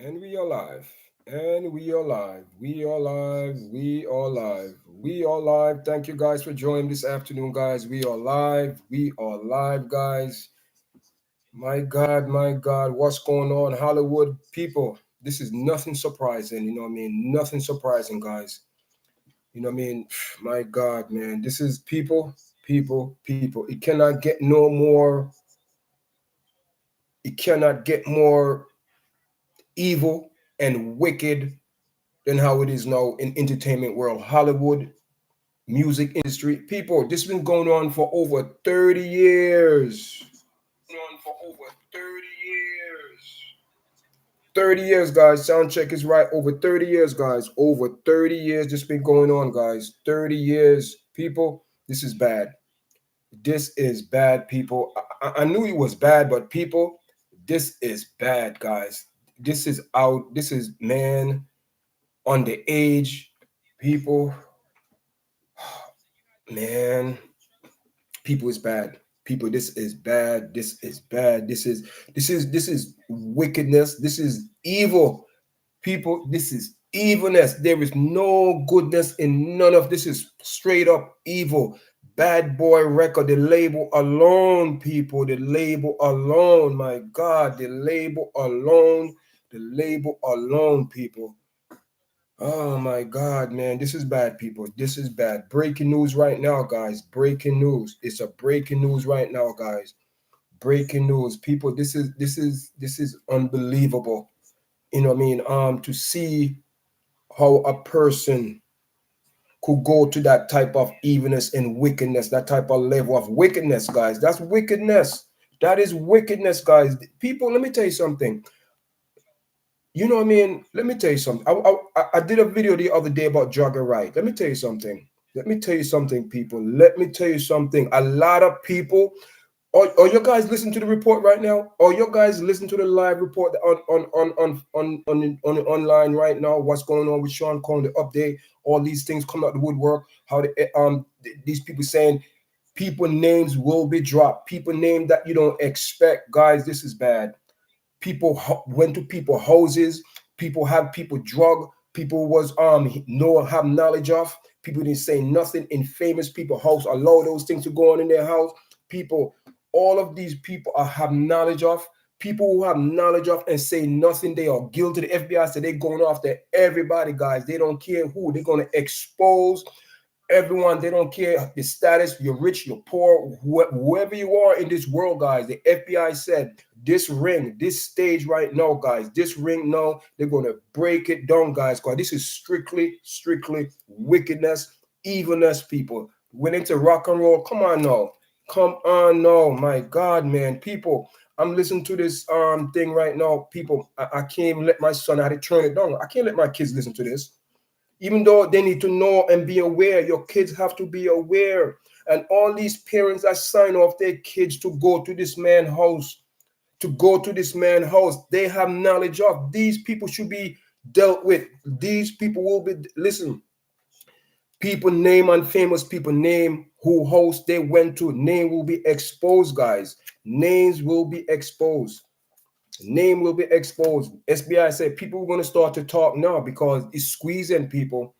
And we are live. And we are live. We are live. We are live. We are live. Thank you guys for joining this afternoon, guys. We are live. We are live, guys. My God, what's going on, Hollywood people? This is nothing surprising, you know what I mean? Nothing surprising, guys. You know what I mean? My God, man. This is people. It cannot get no more, it cannot get more evil and wicked than how it is now in entertainment world, Hollywood, music industry. People, this has been going on for over 30 years. On for over 30 years. 30 years, guys. Sound check is right. Over 30 years, guys. Over 30 years. This been going on, guys. 30 years. People, this is bad. This is bad, people. I knew it was bad, but people, this is bad, guys. This is out. This is, man, underage people, man, people is bad. People, this is bad. This is bad. This is wickedness. This is evil. People, this is evilness. There is no goodness in none of this. Is straight up evil. Bad boy record. The label alone, people. The label alone. My God, the label alone. The label alone, people. Oh my God, man, this is bad, people. This is bad. Breaking news right now, guys. Breaking news. It's a breaking news right now, guys. Breaking news, people. This is unbelievable. You know what I mean? To see how a person could go to that type of evilness and wickedness, that type of level of wickedness, guys. That's wickedness. That is wickedness, guys. People, let me tell you something. You know what I mean? Let me tell you something. I did a video the other day about jogger right. Let me tell you something. Let me tell you something, people. Let me tell you something. A lot of people, or you guys listen to the report right now, or you guys listen to the live report on online right now. What's going on with Sean Combs, the update, all these things coming out the woodwork. How these people saying people names will be dropped. People name that you don't expect, guys. This is bad. People went to people houses. People have people drug. People was no have knowledge of. People didn't say nothing in famous people house. Allow those things to go on in their house. People, all of these people are have knowledge of. People who have knowledge of and say nothing, they are guilty. The FBI said they're going after everybody, guys. They don't care who. They're going to expose everyone. They don't care the status, you're rich, you're poor, whoever you are in this world, guys. The FBI said this ring, this stage right now, guys, this ring now, they're going to break it down, guys, because this is strictly wickedness, evilness. People went into rock and roll. Come on now. Come on now. My God, man. People, I'm listening to this thing right now. People, I can't even let my son, I had to turn it down. I can't let my kids listen to this, even though they need to know and be aware. Your kids have to be aware. And all these parents that sign off their kids to go to this man's house, they have knowledge of. These people should be dealt with. These people will be, listen, people name and famous people name who host they went to. Name will be exposed, guys. Names will be exposed. Name will be exposed. SBI said people are going to start to talk now because it's squeezing people.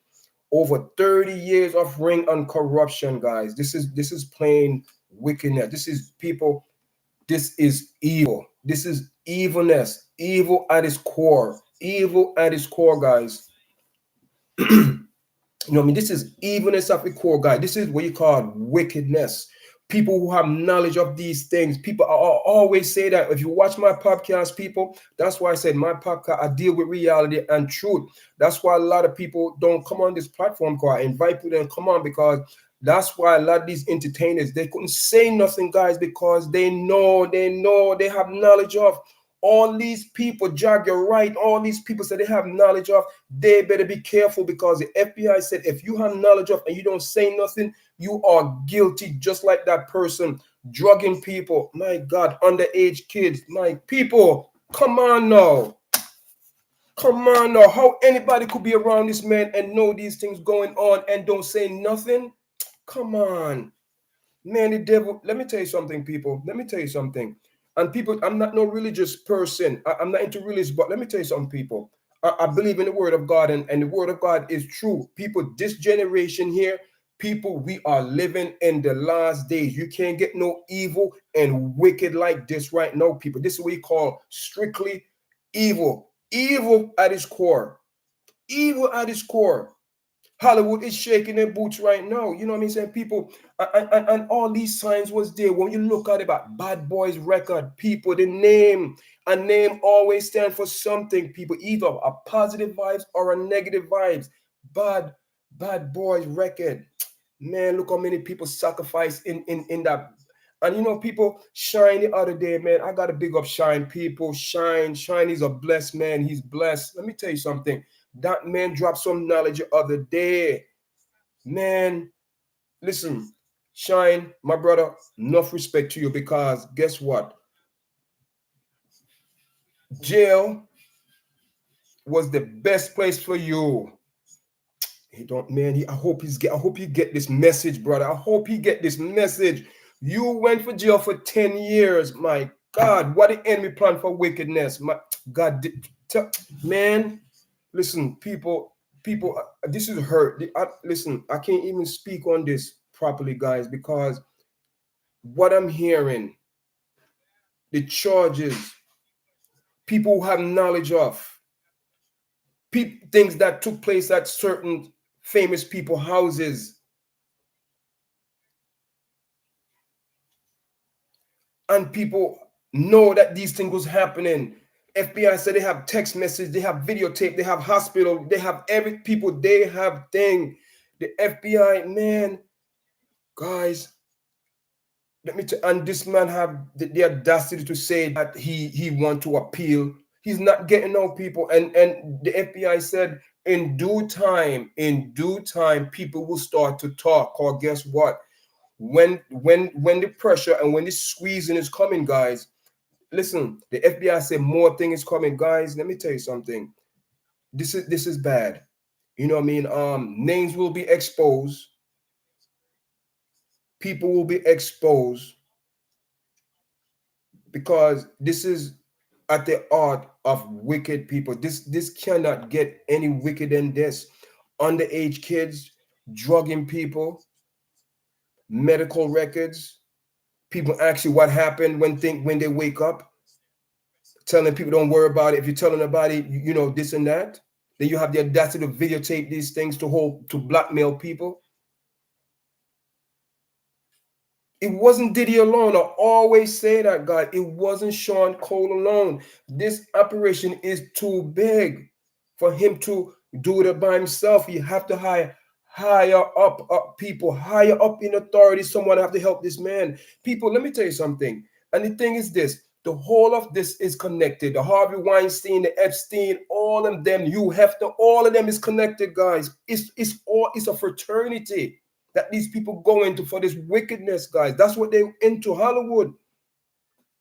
Over 30 years of ring and corruption, guys. This is plain wickedness. This is people. This is evil. This is evilness. Evil at its core. Evil at its core, guys. You know what I mean? This is evilness at the core, guys. This is what you call wickedness. People who have knowledge of these things. People always say that. If you watch my podcast, people, that's why I said my podcast, I deal with reality and truth. That's why a lot of people don't come on this platform, because I invite people to come on, because that's why a lot of these entertainers, they couldn't say nothing, guys, because they have knowledge of. All these people, Jag, you're right. All these people say they have knowledge of. They better be careful, because the FBI said if you have knowledge of and you don't say nothing, you are guilty, just like that person drugging people. My God, underage kids. My people, come on now. Come on now. How anybody could be around this man and know these things going on and don't say nothing? Come on. Man, the devil, let me tell you something, people. Let me tell you something. And people, I'm not no religious person. I'm not into religion, but let me tell you something, people. I believe in the word of God, and the word of God is true. People, this generation here, people, we are living in the last days. You can't get no evil and wicked like this right now, people. This is what we call strictly evil. Evil at its core. Evil at its core. Hollywood is shaking their boots right now. You know what I mean? Saying people, and all these signs was there. When you look at it, about Bad Boys record, people, the name, a name always stand for something. People, either a positive vibes or a negative vibes. Bad Boys record. Man, look how many people sacrifice in that. And you know, people, Shine the other day, man. I gotta big up Shine. People, Shine is a blessed man. He's blessed. Let me tell you something. That man dropped some knowledge the other day. Man, listen, Shine, my brother, enough respect to you, because guess what? Jail was the best place for you. He don't, man. I hope he get this message, brother. I hope he get this message. You went for jail for 10 years. My God, what the enemy plan for wickedness. My God, man. Listen, people, this is hurt. Listen, I can't even speak on this properly, guys, because what I'm hearing, the charges, people who have knowledge of, things that took place at certain famous people houses, and people know that these things was happening. FBI said they have text message, they have videotape, they have hospital, they have every people, they have thing. The FBI, man, guys, let me tell, and this man have the audacity to say that he want to appeal. He's not getting no people, and the FBI said in due time, people will start to talk. Or guess what? When the pressure and when the squeezing is coming, guys, listen, the FBI said more thing is coming, guys. Let me tell you something. This is bad. You know what I mean? Names will be exposed. People will be exposed, because this is at the heart of wicked people. This cannot get any wicked than this. Underage kids, drugging people, medical records. People ask you what happened when they wake up, telling people don't worry about it. If you're telling about it, you know, this and that. Then you have the audacity to videotape these things to blackmail people. It wasn't Diddy alone. I always say that, God. It wasn't Sean Cole alone. This operation is too big for him to do it by himself. You have to hire up people, higher up in authority. Someone have to help this man. People, let me tell you something. And the thing is this: the whole of this is connected. The Harvey Weinstein, the Epstein, all of them. You have to. All of them is connected, guys. It's a fraternity that these people go into for this wickedness, guys. That's what they into Hollywood.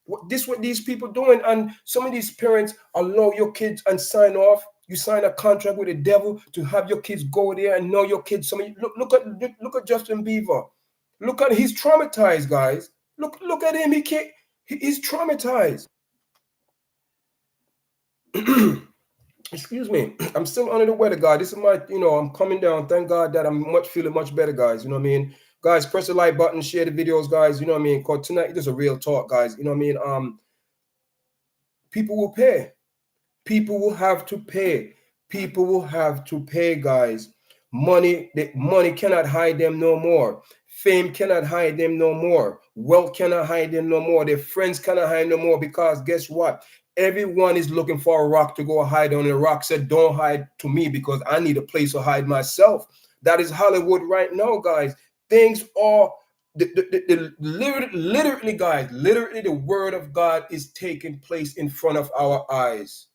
What these people doing, and some of these parents allow your kids and sign off. You sign a contract with the devil to have your kids go there and know your kids. Some of you, look at Justin Bieber. Look at, he's traumatized, guys. Look at him. He's traumatized. Excuse me. I'm still under the weather, guys. This is my, I'm coming down. Thank God that I'm feeling much better, guys. You know what I mean? Guys, press the like button, share the videos, guys. You know what I mean? Because tonight, it is a real talk, guys. You know what I mean? People will pay. People will have to pay. People will have to pay, guys. Money cannot hide them no more. Fame cannot hide them no more. Wealth cannot hide them no more. Their friends cannot hide no more, because guess what? Everyone is looking for a rock to go hide on. And the rock said, don't hide to me, because I need a place to hide myself. That is Hollywood right now, guys. Things are literally, guys, literally the word of God is taking place in front of our eyes.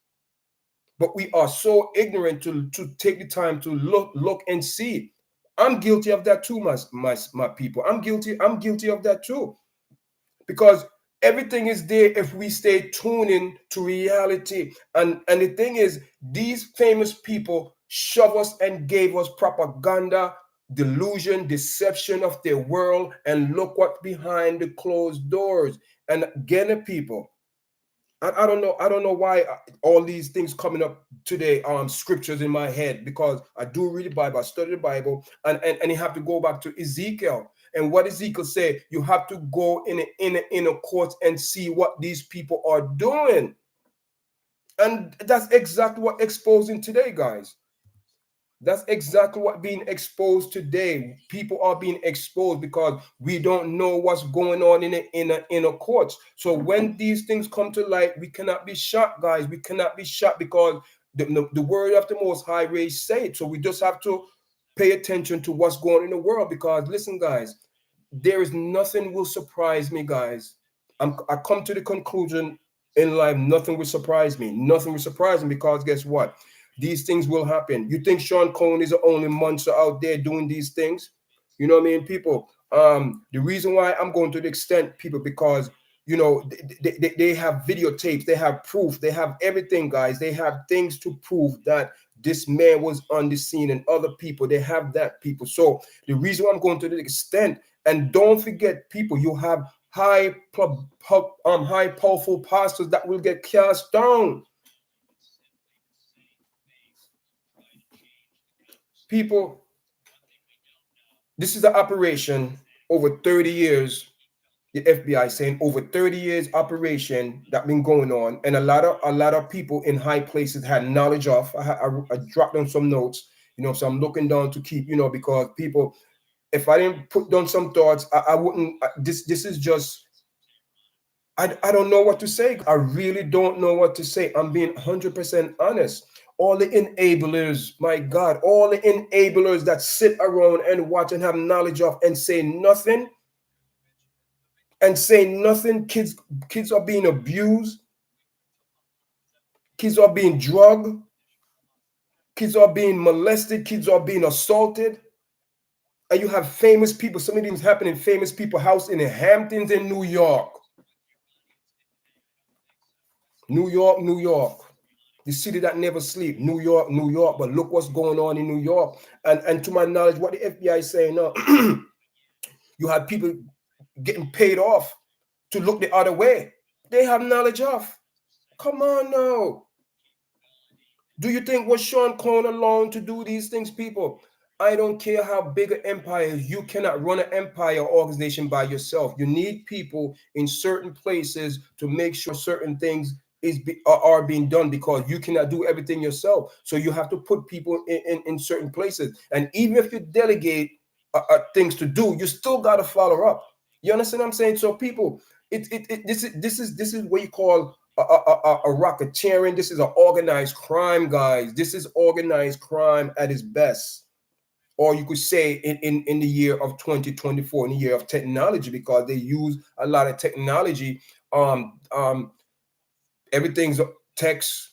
But we are so ignorant to take the time to look and see. I'm guilty of that too, my people. I'm guilty of that too. Because everything is there if we stay tuned in to reality. And the thing is, these famous people shove us and gave us propaganda, delusion, deception of their world, and look what behind the closed doors. And again, the people, I don't know why all these things coming up today, scriptures in my head, because I do read the Bible, I study the Bible, and you have to go back to Ezekiel. And what Ezekiel said, you have to go in a court and see what these people are doing. And that's exactly what exposing today, guys. That's exactly what being exposed today. People are being exposed because we don't know what's going on in a courts. So when these things come to light, we cannot be shocked, guys. We cannot be shocked because the word of the Most High raised say it. So we just have to pay attention to what's going on in the world. Because listen, guys, there is nothing will surprise me, guys. I come to the conclusion in life, nothing will surprise me. Nothing will surprise me because guess what? These things will happen. You think Sean Combs is the only monster out there doing these things? You know what I mean, people? The reason why I'm going to the extent, people, because you know they have videotapes, they have proof, they have everything, guys. They have things to prove that this man was on the scene, and other people they have that, people. So the reason why I'm going to the extent, and don't forget, people, you have high powerful pastors that will get cast down. People, this is an operation over 30 years. The FBI saying over 30 years operation that been going on, and a lot of people in high places had knowledge of. I dropped down some notes, you know, so I'm looking down to keep, you know, because people, if I didn't put down some thoughts, I wouldn't. This is just. I don't know what to say. I really don't know what to say. I'm being 100% honest. All the enablers, my God, all the enablers that sit around and watch and have knowledge of and say nothing, kids are being abused, kids are being drugged, kids are being molested, kids are being assaulted. And you have famous people, some of these happen in famous people's house in the Hamptons in New York. New York, New York. The city that never sleep, New York, New York. But look what's going on in New York. And to my knowledge, what the FBI is saying now, you have people getting paid off to look the other way. They have knowledge of. Come on now. Do you think was Sean Combs alone to do these things, people? I don't care how big an empire is. You cannot run an empire organization by yourself. You need people in certain places to make sure certain things are being done, because you cannot do everything yourself. So you have to put people in certain places. And even if you delegate things to do, you still got to follow up. You understand what I'm saying? So people, this is what you call a racketeering. This is an organized crime, guys. This is organized crime at its best. Or you could say in the year of 2024, in the year of technology, because they use a lot of technology. Everything's text,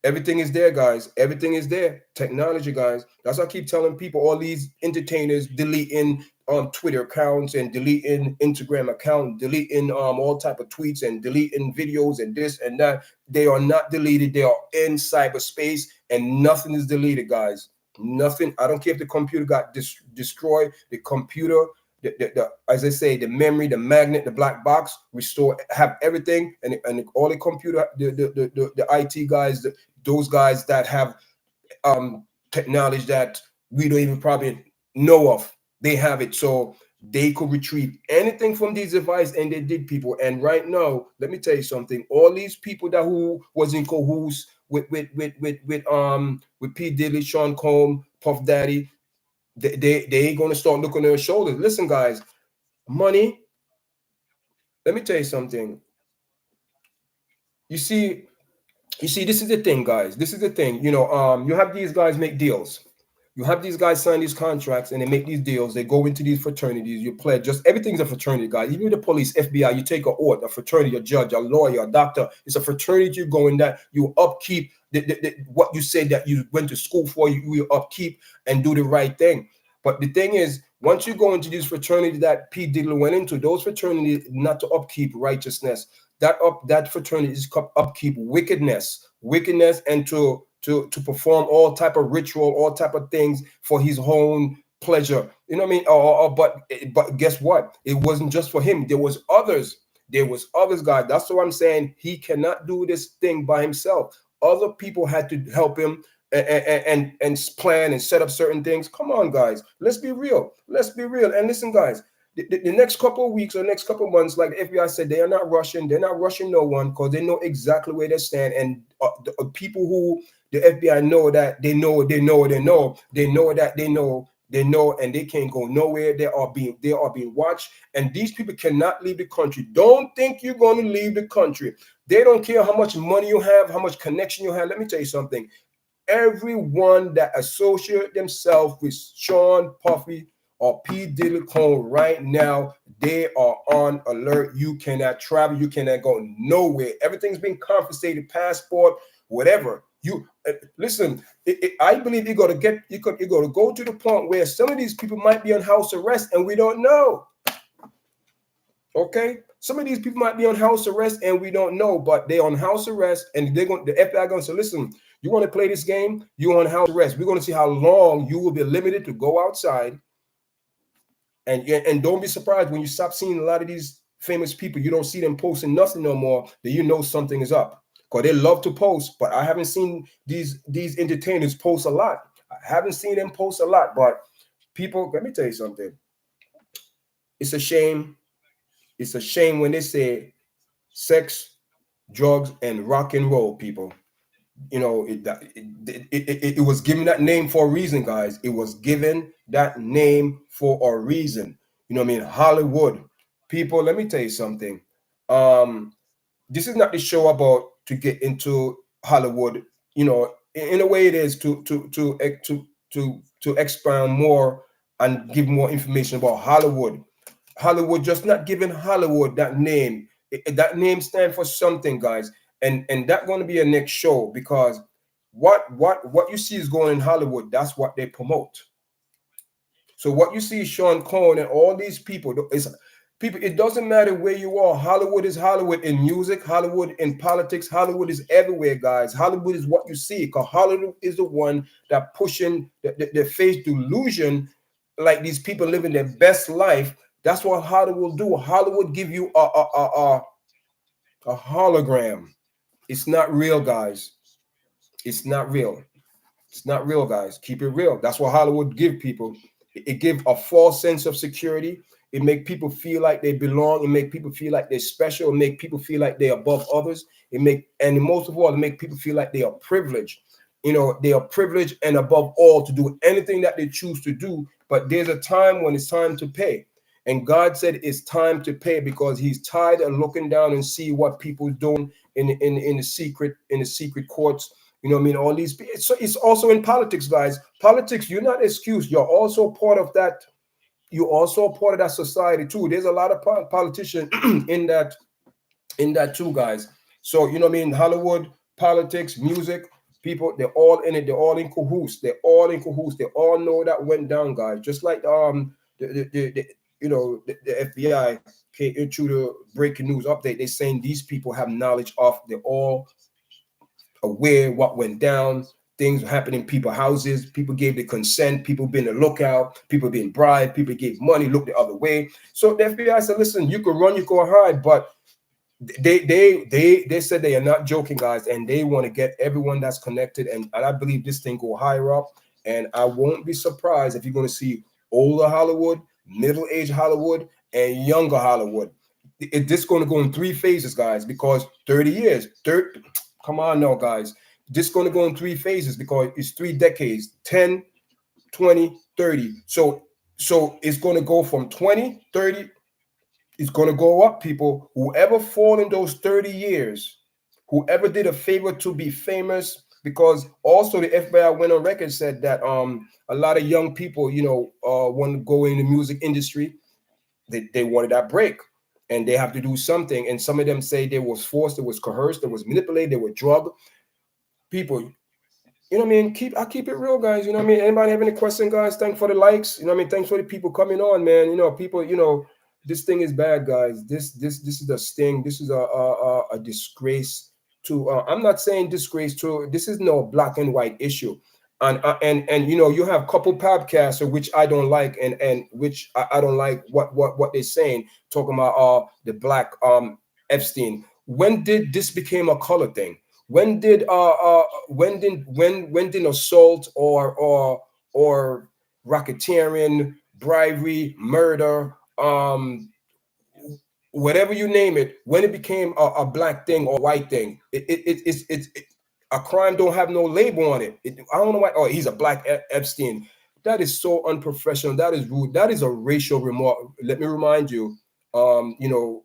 everything is there, guys. Everything is there. Technology, guys. That's why I keep telling people, all these entertainers deleting Twitter accounts and deleting Instagram account, deleting all type of tweets and deleting videos and this and that. They are not deleted. They are in cyberspace, and nothing is deleted, guys. Nothing. I don't care if the computer got destroyed. The computer, the as I say, the memory, the magnet, the black box, restore, have everything, and all the computer, the IT guys, those guys that have technology that we don't even probably know of, they have it, so they could retrieve anything from these devices, and they did, people. And right now, let me tell you something. All these people that who was in cahoots with P. Diddy, Sean Combs, Puff Daddy, they ain't gonna start looking on their shoulders. Listen, guys, money. Let me tell you something. You see, this is the thing, guys. This is the thing. You know, you have these guys make deals. You have these guys sign these contracts and they make these deals. They go into these fraternities. You pledge. Just everything's a fraternity, guys. Even the police, FBI, you take an oath, a fraternity, a judge, a lawyer, a doctor. It's a fraternity. You go in that. You upkeep what you said that you went to school for. You upkeep and do the right thing. But the thing is, once you go into these fraternities that P. Diddy went into, those fraternities not to upkeep righteousness. That fraternity is upkeep wickedness, and to perform all type of ritual, all type of things for his own pleasure. You know what I mean? But guess what? It wasn't just for him. There was others. There was others, guys. That's what I'm saying. He cannot do this thing by himself. Other people had to help him and plan and set up certain things. Come on, guys. Let's be real. Let's be real. And listen, guys, the next couple of weeks or next couple of months, like the FBI said, they are not rushing. They're not rushing no one because they know exactly where they stand. And the people who the FBI know that they know, and they can't go nowhere. They are being watched, and these people cannot leave the country. Don't think you're going to leave the country. They don't care how much money you have, how much connection you have. Let me tell you something. Everyone that associate themselves with Sean Puffy or P. Diddy Cone right now, they are on alert. You cannot travel. You cannot go nowhere. Everything's been confiscated, passport, whatever. You listen. I believe you're gonna go to the point where some of these people might be on house arrest, and we don't know. Okay, some of these people might be on house arrest, and we don't know, but they're on house arrest, and the FBI going to say, listen, you want to play this game? You're on house arrest. We're going to see how long you will be limited to go outside. And don't be surprised when you stop seeing a lot of these famous people. You don't see them posting nothing no more. That you know something is up, because they love to post. But I haven't seen these entertainers post a lot. I haven't seen them post a lot. But people, let me tell you something. It's a shame. It's a shame when they say sex, drugs, and rock and roll, people. You know, it was given that name for a reason, guys. It was given that name for a reason. You know what I mean? Hollywood. People, let me tell you something. This is not the show about to get into Hollywood. You know, in a way it is to expand more and give more information about Hollywood. Hollywood, just not giving Hollywood that name. That name stands for something, guys. And that's going to be a next show, because what you see is going in Hollywood, that's what they promote. So what you see, Sean Cohen and all these people, it doesn't matter where you are. Hollywood is Hollywood in music, Hollywood in politics, Hollywood is everywhere, guys. Hollywood is what you see, because Hollywood is the one that pushing the face delusion, like these people living their best life. That's what Hollywood do. Hollywood give you a hologram. It's not real, guys. It's not real. It's not real, guys. Keep it real. That's what Hollywood give people. It give a false sense of security. It make people feel like they belong. It make people feel like they're special. It make people feel like they're above others. And most of all, it make people feel like they are privileged. You know, they are privileged and above all to do anything that they choose to do. But there's a time when it's time to pay. And God said it's time to pay, because he's tired of looking down and see what people doing in the secret courts. You know what I mean? All these. So it's also in politics, guys. Politics, you're not excused. You're also part of that. You're also part of that society too. There's a lot of politicians in that too, guys. So you know what I mean? Hollywood, politics, music, people, they're all in it. They're all in cahoots. They're all in cahoots. They all know that went down, guys. Just like the FBI came into the breaking news update. They're saying these people have knowledge of. They're all aware what went down. Things happen in people's houses. People gave the consent. People been a lookout. People being bribed. People gave money. Look the other way. So the FBI said, "Listen, you can run, you can hide," but they said they are not joking, guys, and they want to get everyone that's connected. And I believe this thing go higher up. And I won't be surprised if you're going to see older Hollywood, middle-aged Hollywood, and younger Hollywood. This going to go in 3 phases, guys, because 30 years. Come on now, guys. This going to go in 3 phases, because it's 3 decades, 10, 20, 30. So it's going to go from 20, 30. It's going to go up, people. Whoever fall in those 30 years, whoever did a favor to be famous, because also the FBI went on record, said that a lot of young people, want to go in the music industry. They wanted that break, and they have to do something. And some of them say they was forced, they was coerced, they was manipulated, they were drugged. People, you know what I mean? I keep it real, guys. You know what I mean? Anybody have any question, guys? Thanks for the likes. You know what I mean? Thanks for the people coming on, man. People, this thing is bad, guys. This is a sting. This is a disgrace to. I'm not saying disgrace to. This is no black and white issue. And you know, you have couple podcasts which I don't like, and which I don't like what they're saying, talking about the black Epstein. When did this became a color thing? When did assault or racketeering, bribery, murder, whatever you name it, when it became a black thing or white thing, a crime don't have no label on it. I don't know why. Oh, he's a black Epstein. That is so unprofessional. That is rude. That is a racial remark. Let me remind you. You know,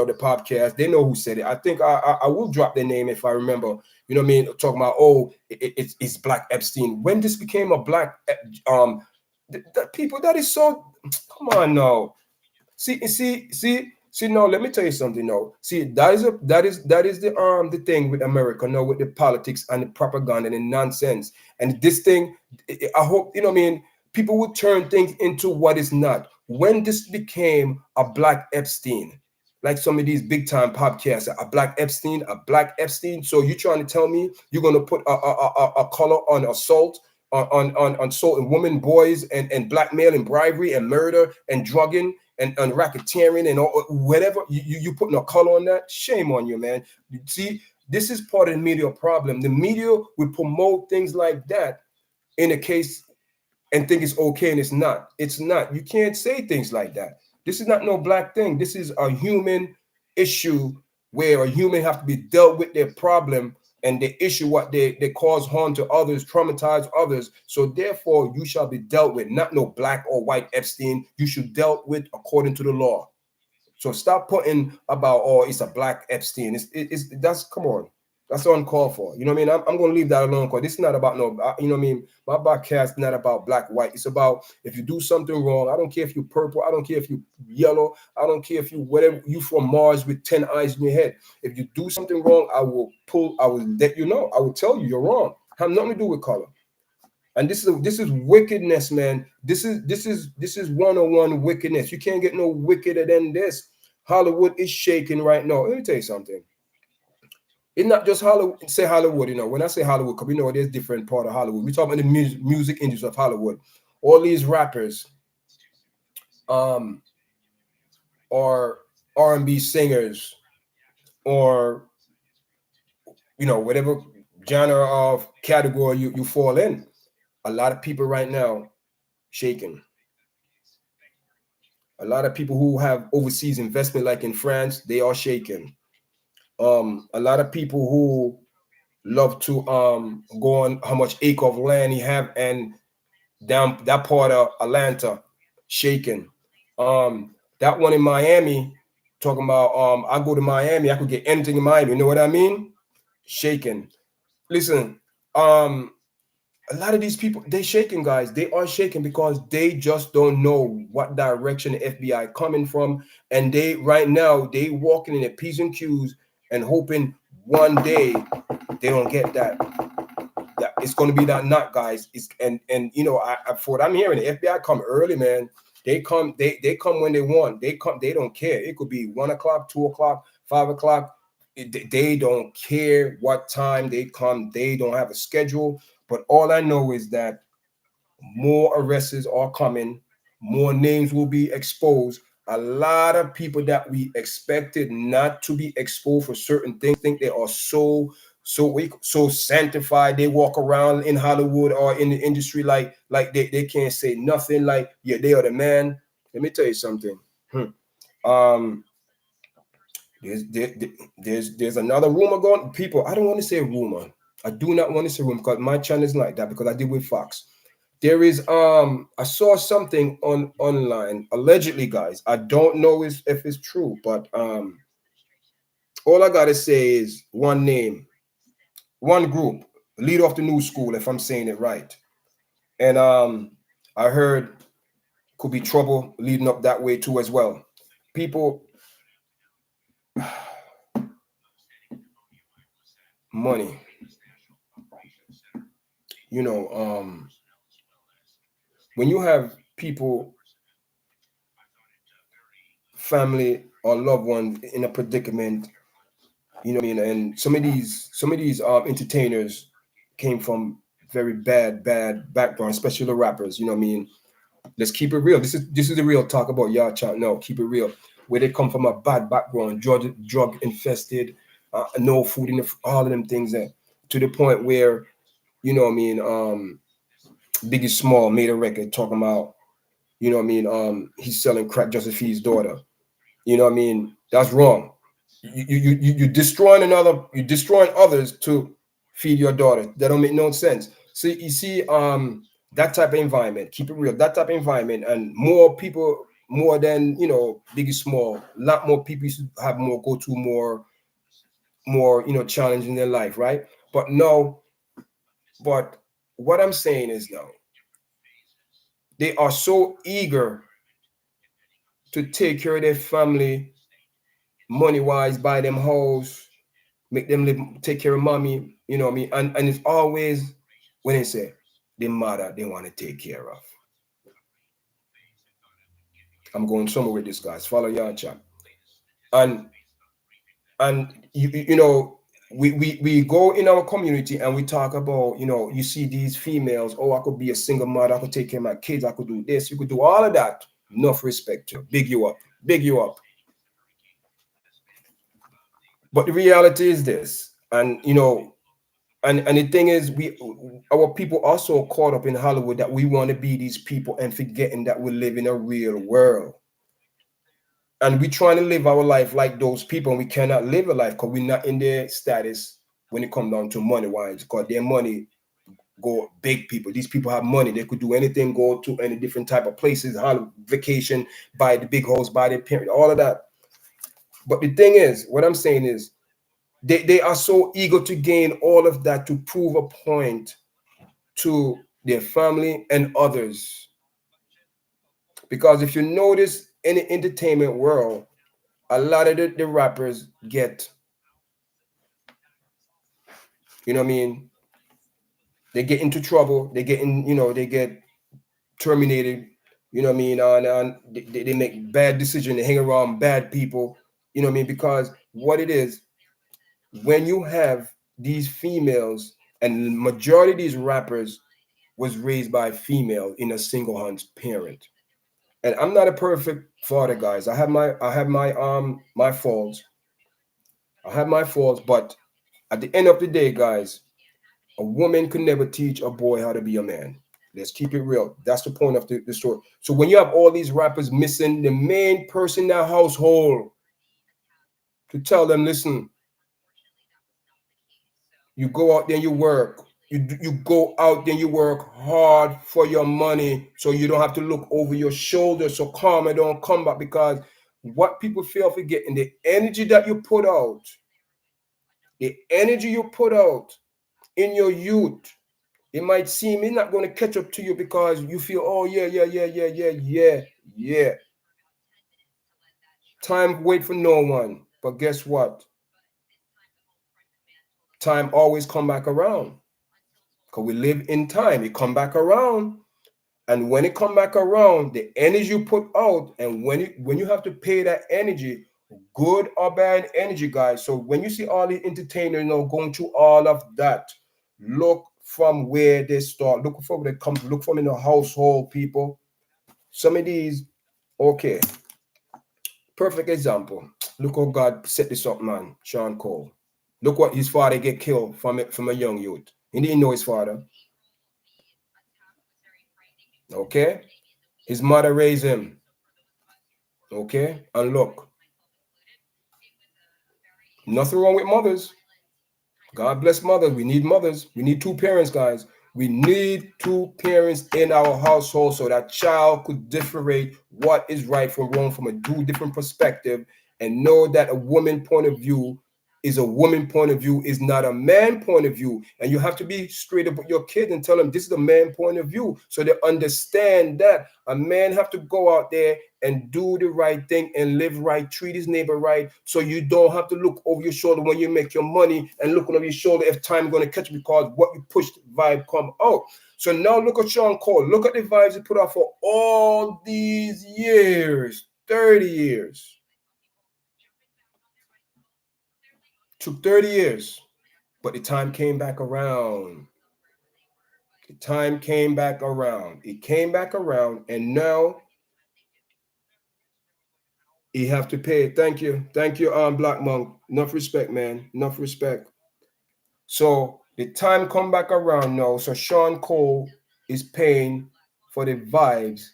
the podcast. They know who said it. I think I will drop their name if I remember. You know what I mean? Talking about, oh, it's black Epstein. When this became a black people, that is so. Come on, no. See. No, let me tell you something. No, see, that is the thing with America. No, with the politics and the propaganda and the nonsense and this thing. I hope you know. What I mean, people would turn things into what is not. When this became a black Epstein, like some of these big time podcasts, a black Epstein. So you trying to tell me you're gonna put a color on assault? On assault and women, boys, and blackmail and bribery and murder and drugging and racketeering and all, whatever you putting a color on that, shame on you, man. You see, this is part of the media problem. The media will promote things like that in a case and think it's okay, and it's not. You can't say things like that. This is not no black thing. This is a human issue where a human have to be dealt with their problem and the issue what they cause harm to others, traumatize others. So therefore you shall be dealt with, not no black or white Epstein. You should dealt with according to the law. So stop putting about, oh, it's a black Epstein. It's that's, come on. That's uncalled for. You know what I mean? I'm going to leave that alone, because this is not about no, you know what I mean? My podcast is not about black, white. It's about, if you do something wrong, I don't care if you're purple. I don't care if you're yellow. I don't care if you, whatever, you from Mars with 10 eyes in your head. If you do something wrong, I will let you know. I will tell you you're wrong. Have nothing to do with color. And this is wickedness, man. This is 101 wickedness. You can't get no wickeder than this. Hollywood is shaking right now. Let me tell you something. It's not just Hollywood. Say Hollywood, when I say Hollywood, because we know there's different part of Hollywood. We talk about the music industry of Hollywood. All these rappers, or R&B singers, or whatever genre of category you fall in. A lot of people right now shaking. A lot of people who have overseas investment, like in France, they are shaking. A lot of people who love to go on how much acre of land he have, and down that part of Atlanta, shaking. That one in Miami, talking about I go to Miami, I could get anything in Miami. You know what I mean? Shaking. Listen, a lot of these people, they shaking, guys. They are shaking because they just don't know what direction the FBI coming from. And they right now, they walking in their P's and Q's and hoping one day they don't get that it's going to be that knot, guys. It's and for what I'm hearing, the FBI come early, man. They come when they want. They don't care. It could be 1 o'clock, 2 o'clock, 5 o'clock. They don't care what time they come. They don't have a schedule. But all I know is that more arrests are coming, more names will be exposed. A lot of people that we expected not to be exposed for certain things think they are so sanctified. They walk around in Hollywood or in the industry like they can't say nothing. Like, yeah, they are the man. Let me tell you something. Um, there's another rumor going. People, I don't want to say rumor. I do not want to say rumor, because my channel is like that, because I deal with Fox. There is I saw something online allegedly, guys. I don't know if it's true, but all I gotta say is one name, one group, leader of the new school, if I'm saying it right. And I heard could be trouble leading up that way too as well. People, money, when you have people, family or loved ones in a predicament, and some of these entertainers came from very bad background, especially the rappers. You know what I mean? Let's keep it real. This is the real talk about Yardchat. No, keep it real. Where they come from a bad background, drug infested, no food in all of them things. There, to the point where you know what I mean. Biggie Small made a record talking about you know what I mean. He's selling crack just to feed his daughter. You know what I mean? That's wrong. You're destroying you're destroying others to feed your daughter. That don't make no sense. So you see, that type of environment, keep it real, that type of environment, and more people, more than Biggie Small, a lot more people used to have more go to more challenge in their life, right? But no, but what I'm saying is no, they are so eager to take care of their family, money wise, buy them house, make them live, take care of mommy, you know what I mean? And it's always when they say the mother they want to take care of. I'm going somewhere with this, guys. Follow your chat. And we go in our community and we talk about, you see these females, oh, I could be a single mother, I could take care of my kids, I could do this, you could do all of that. Enough respect to big you up, big you up. But the reality is this, and and the thing is, our people are so caught up in Hollywood that we want to be these people and forgetting that we live in a real world. And we trying to live our life like those people, and we cannot live a life because we're not in their status when it comes down to money wise. Because their money go big people. These people have money. They could do anything, go to any different type of places, vacation, buy the big house, buy their parent, all of that. But the thing is, what I'm saying is, they are so eager to gain all of that to prove a point to their family and others. Because if you notice in the entertainment world, a lot of the rappers get, you know what I mean, they get into trouble, they get terminated, you know what I mean, and they make bad decisions, they hang around bad people, you know what I mean, because what it is, when you have these females, and majority of these rappers was raised by a female in a single parent. And I'm not a perfect father, guys. I have my faults. I have my faults, but at the end of the day, guys, a woman could never teach a boy how to be a man. Let's keep it real. That's the point of the story. So when you have all these rappers missing the main person in that household to tell them, listen, you go out there and you work. You go out there and you work hard for your money so you don't have to look over your shoulder. So karma don't come back, because what people fail forgetting, the energy that you put out, the energy you put out in your youth, it might seem it's not going to catch up to you because you feel, oh yeah. Time wait for no one. But guess what? Time always come back around. Because we live in time. It come back around. And when it come back around, the energy you put out, and when you have to pay that energy, good or bad energy, guys. So when you see all the entertainers, going through all of that, look from where they start. Look from where they come. Look from in the household, people. Some of these, okay. Perfect example. Look how God set this up, man. Sean Cole. Look what his father get killed from a young youth. He didn't know his father. Okay. His mother raised him. Okay. And look, nothing wrong with mothers. God bless mothers. We need mothers. We need two parents, guys. We need two parents in our household so that child could differentiate what is right from wrong from a two different perspective, and know that a woman point of view is a woman point of view, is not a man point of view. And you have to be straight up with your kids and tell them this is a man point of view, so they understand that a man have to go out there and do the right thing and live right, treat his neighbor right, so you don't have to look over your shoulder when you make your money and looking over your shoulder if time going to catch you, because what you pushed vibe come out. So now look at Sean Cole. Look at the vibes he put out for all these years, 30 years. Took 30 years, but the time came back around. The time came back around. It came back around, and now he have to pay. Thank you, Black Monk. Enough respect, man. Enough respect. So the time come back around now. So Sean Cole is paying for the vibes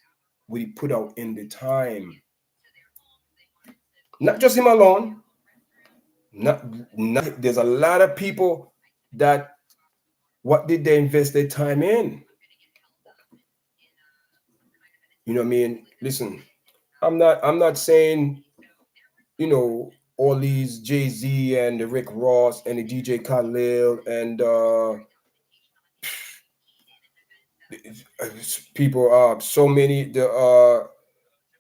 we put out in the time. Not just him alone. Not there's a lot of people that what did they invest their time in? You know what I mean? Listen, I'm not saying, all these Jay-Z and the Rick Ross and the DJ Khalil and people so many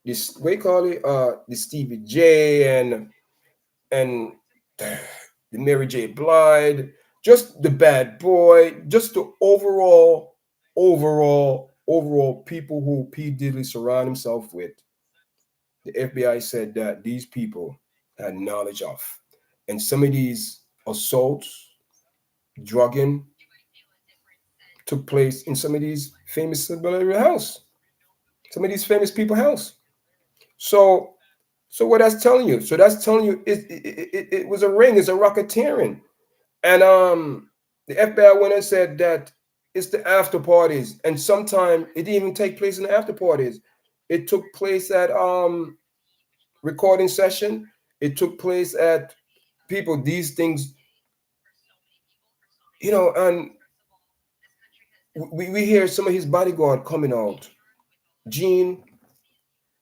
this what you call it the Stevie J and the Mary J. Blige, just the Bad Boy, just the overall people who P. Diddy surround himself with. The FBI said that these people had knowledge of. And some of these assaults, drugging, took place in some of these famous celebrity house, some of these famous people house. So what that's telling you? So that's telling you it was a ring, it's a racketeering. And the FBI went and said that it's the after parties, and sometimes it didn't even take place in the after parties. It took place at recording session. It took place at people. These things, and we hear some of his bodyguard coming out. Gene,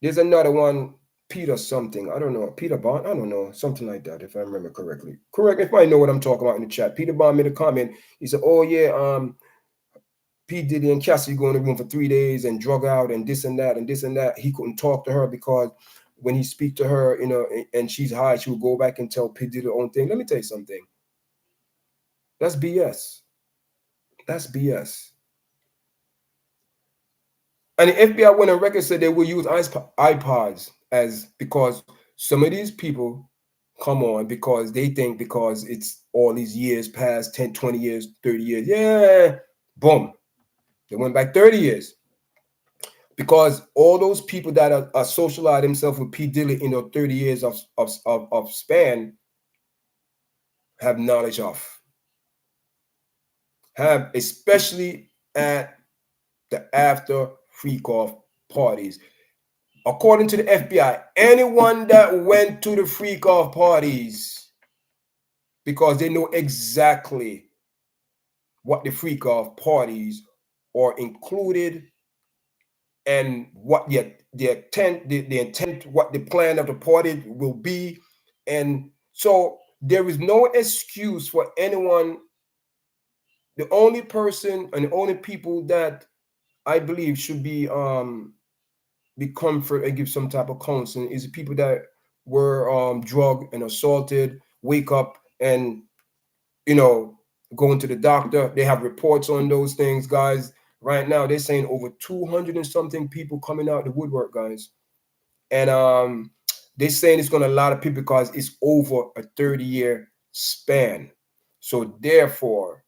there's another one, Peter something. I don't know. Peter Bond. I don't know. Something like that, if I remember correctly. Correct if I know what I'm talking about in the chat. Peter Bond made a comment. He said, "Oh yeah, P. Diddy and Cassie go in the room for 3 days and drug out and this and that and this and that. He couldn't talk to her because when he speak to her, and she's high, she would go back and tell P. Diddy her own thing." Let me tell you something. That's BS. That's BS. And the FBI went on record said they will use iPods because some of these people come on because they think because it's all these years past, 10, 20 years, 30 years. Yeah, boom. They went back 30 years. Because all those people that are socialized themselves with P. Diddy in the 30 years of span have knowledge of. Have, especially at the after freak-off parties. According to the FBI, anyone that went to the freak-off parties, because they know exactly what the freak-off parties are included and what the intent, what the plan of the party will be. And so there is no excuse for anyone. The only person and the only people that I believe should be comfort and give some type of counseling is the people that were drugged and assaulted, wake up and going to the doctor. They have reports on those things, guys. Right now, they're saying over 200 and something people coming out the woodwork, guys. And they're saying it's going to a lot of people because it's over a 30-year span. So therefore,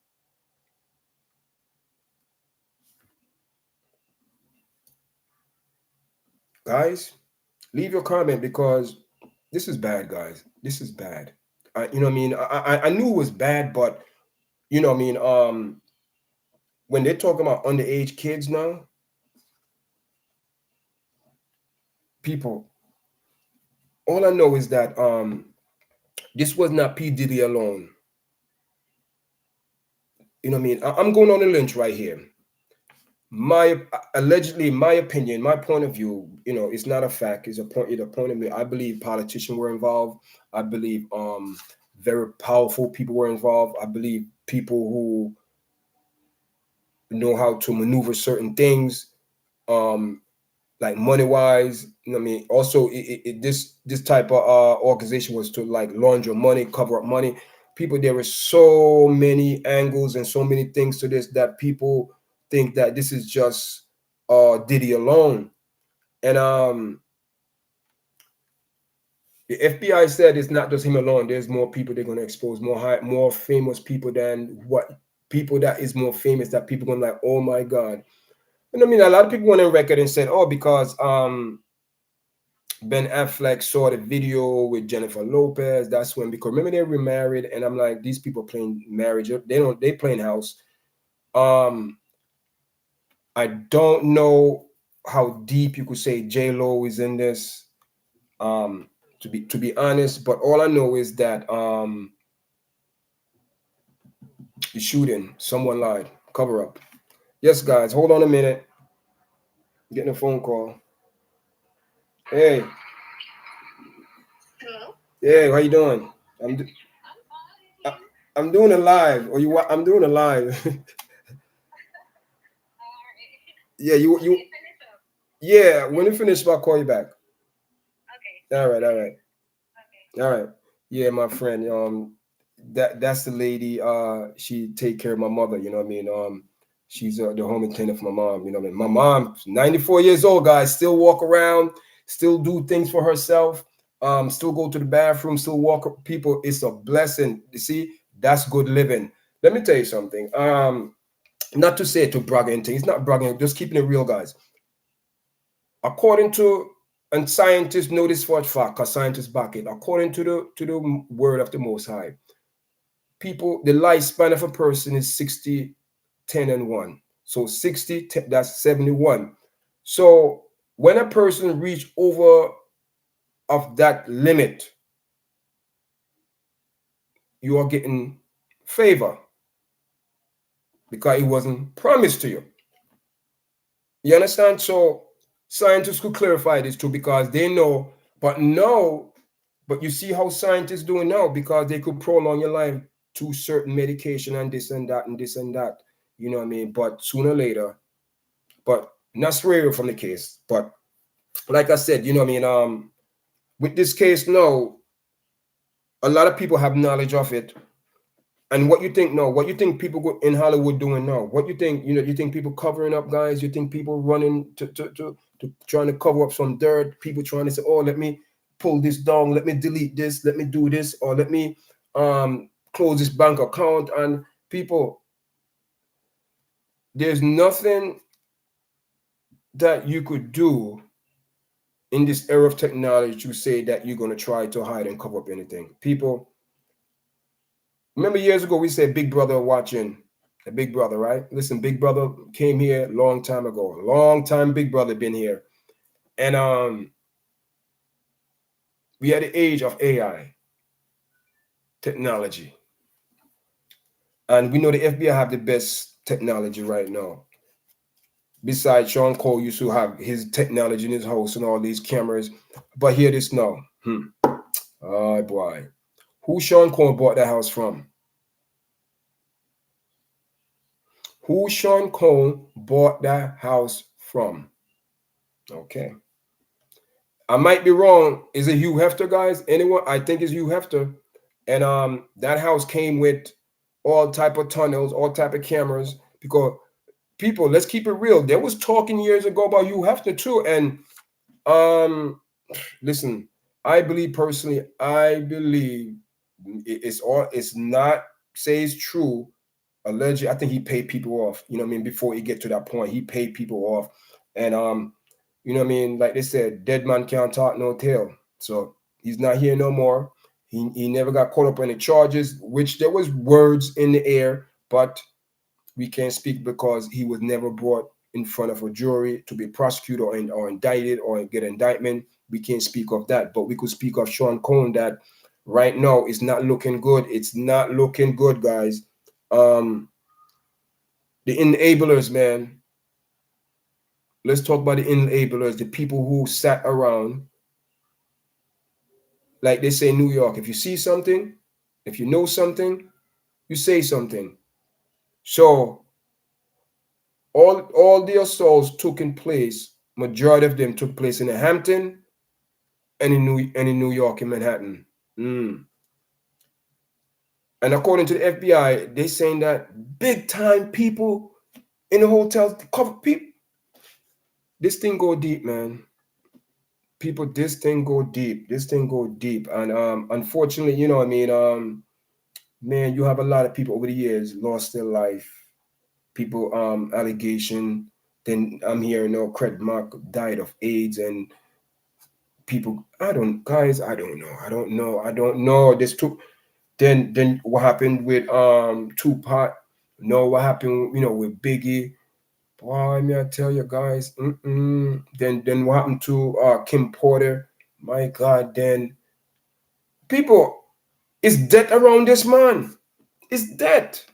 guys, leave your comment because this is bad, guys. This is bad. You know what I mean? I knew it was bad, but you know what I mean? When they're talking about underage kids now, people, all I know is that this was not P. Diddy alone. You know what I mean? I'm going on a lynch right here. Allegedly, my opinion, my point of view, it's not a fact. It's a point of view. I believe politicians were involved. I believe very powerful people were involved. I believe people who know how to maneuver certain things, like money wise. You know what I mean? Also, this type of organization was to like launder money, cover up money. People, there were so many angles and so many things to this that people think that this is just Diddy alone. And the FBI said it's not just him alone. There's more people they're going to expose, more famous people than what people that is more famous that people gonna like, oh my God. And I mean, a lot of people went on record and said, oh, because Ben Affleck saw the video with Jennifer Lopez. That's when, because remember they remarried, and I'm like, these people playing marriage. They playing house. I don't know how deep you could say J Lo is in this. To be honest, but all I know is that the shooting, someone lied. Cover up. Yes, guys, hold on a minute. Getting a phone call. Hey. Hello. Hey, how you doing? I'm doing a live. Or you? I'm doing a live. Yeah, you. Yeah, when you finish, I'll call you back. Okay. All right. All right. Okay. All right. Yeah, my friend. That's the lady. She take care of my mother. You know what I mean. She's the home attendant for my mom. You know what I mean. My mom, 94 years old, guys, still walk around, still do things for herself. Still go to the bathroom, still walk. People, it's a blessing. You see, that's good living. Let me tell you something. Not to say to brag anything. It's not bragging. Just keeping it real, guys. According to, and scientists know this for a fact, because scientists back it. According to the word of the Most High, people, the lifespan of a person is 60, 10, and 1. So 60, 10, that's 71. So when a person reach over of that limit, you are getting favor because it wasn't promised to you. You understand? So scientists could clarify this too because they know, but no, but you see how scientists doing now because they could prolong your life to certain medication and this and that and this and that. You know what I mean? But sooner or later, but not swearing from the case. But like I said, you know what I mean? With this case now, a lot of people have knowledge of it. And what you think now? What you think people in Hollywood doing now? What you think? You think people covering up, guys? You think people running to trying to cover up some dirt? People trying to say, "Oh, let me pull this down. Let me delete this. Let me do this, or let me close this bank account." And people, there's nothing that you could do in this era of technology to say that you're going to try to hide and cover up anything. People, remember years ago we said Big Brother watching, a Big Brother, right? Listen, Big Brother came here a long time ago. A long time Big Brother been here. And we had the age of AI technology. And we know the FBI have the best technology right now. Besides, Sean Cole used to have his technology in his house and all these cameras. But hear this now. Oh boy. Who Sean Cole bought that house from? Who Sean Cole bought that house from? Okay. I might be wrong. Is it Hugh Hefner, guys? Anyone? I think it's Hugh Hefner. And that house came with all type of tunnels, all type of cameras. Because people, let's keep it real. There was talking years ago about Hugh Hefner too. And listen, I believe personally, I believe it's not say it's true. Allegedly, I think he paid people off. You know what I mean? Before he get to that point, he paid people off. And you know what I mean? Like they said, dead man can't talk no tale. So he's not here no more. He never got caught up in the charges, which there was words in the air, but we can't speak because he was never brought in front of a jury to be prosecuted or indicted or get indictment. We can't speak of that, but we could speak of Sean Cohen that right now it's not looking good. It's not looking good, guys. The enablers, man. Let's talk about the enablers, the people who sat around. Like they say in New York, if you see something, if you know something, you say something. So all the assaults took in place, majority of them took place in Hampton and in New York, in Manhattan. And according to the FBI, they're saying that big time people in the hotels cover people. This thing go deep, man. People, this thing go deep. This thing go deep. And unfortunately, you know what I mean? man, you have a lot of people over the years lost their life. People allegation. Then I'm hearing Craig Mark died of AIDS, and people, I don't, guys, I don't know. There's two. Then what happened with Tupac? No, what happened, with Biggie? Boy, may I tell you guys? Then what happened to Kim Porter? My God, then people, it's death around this man. It's death.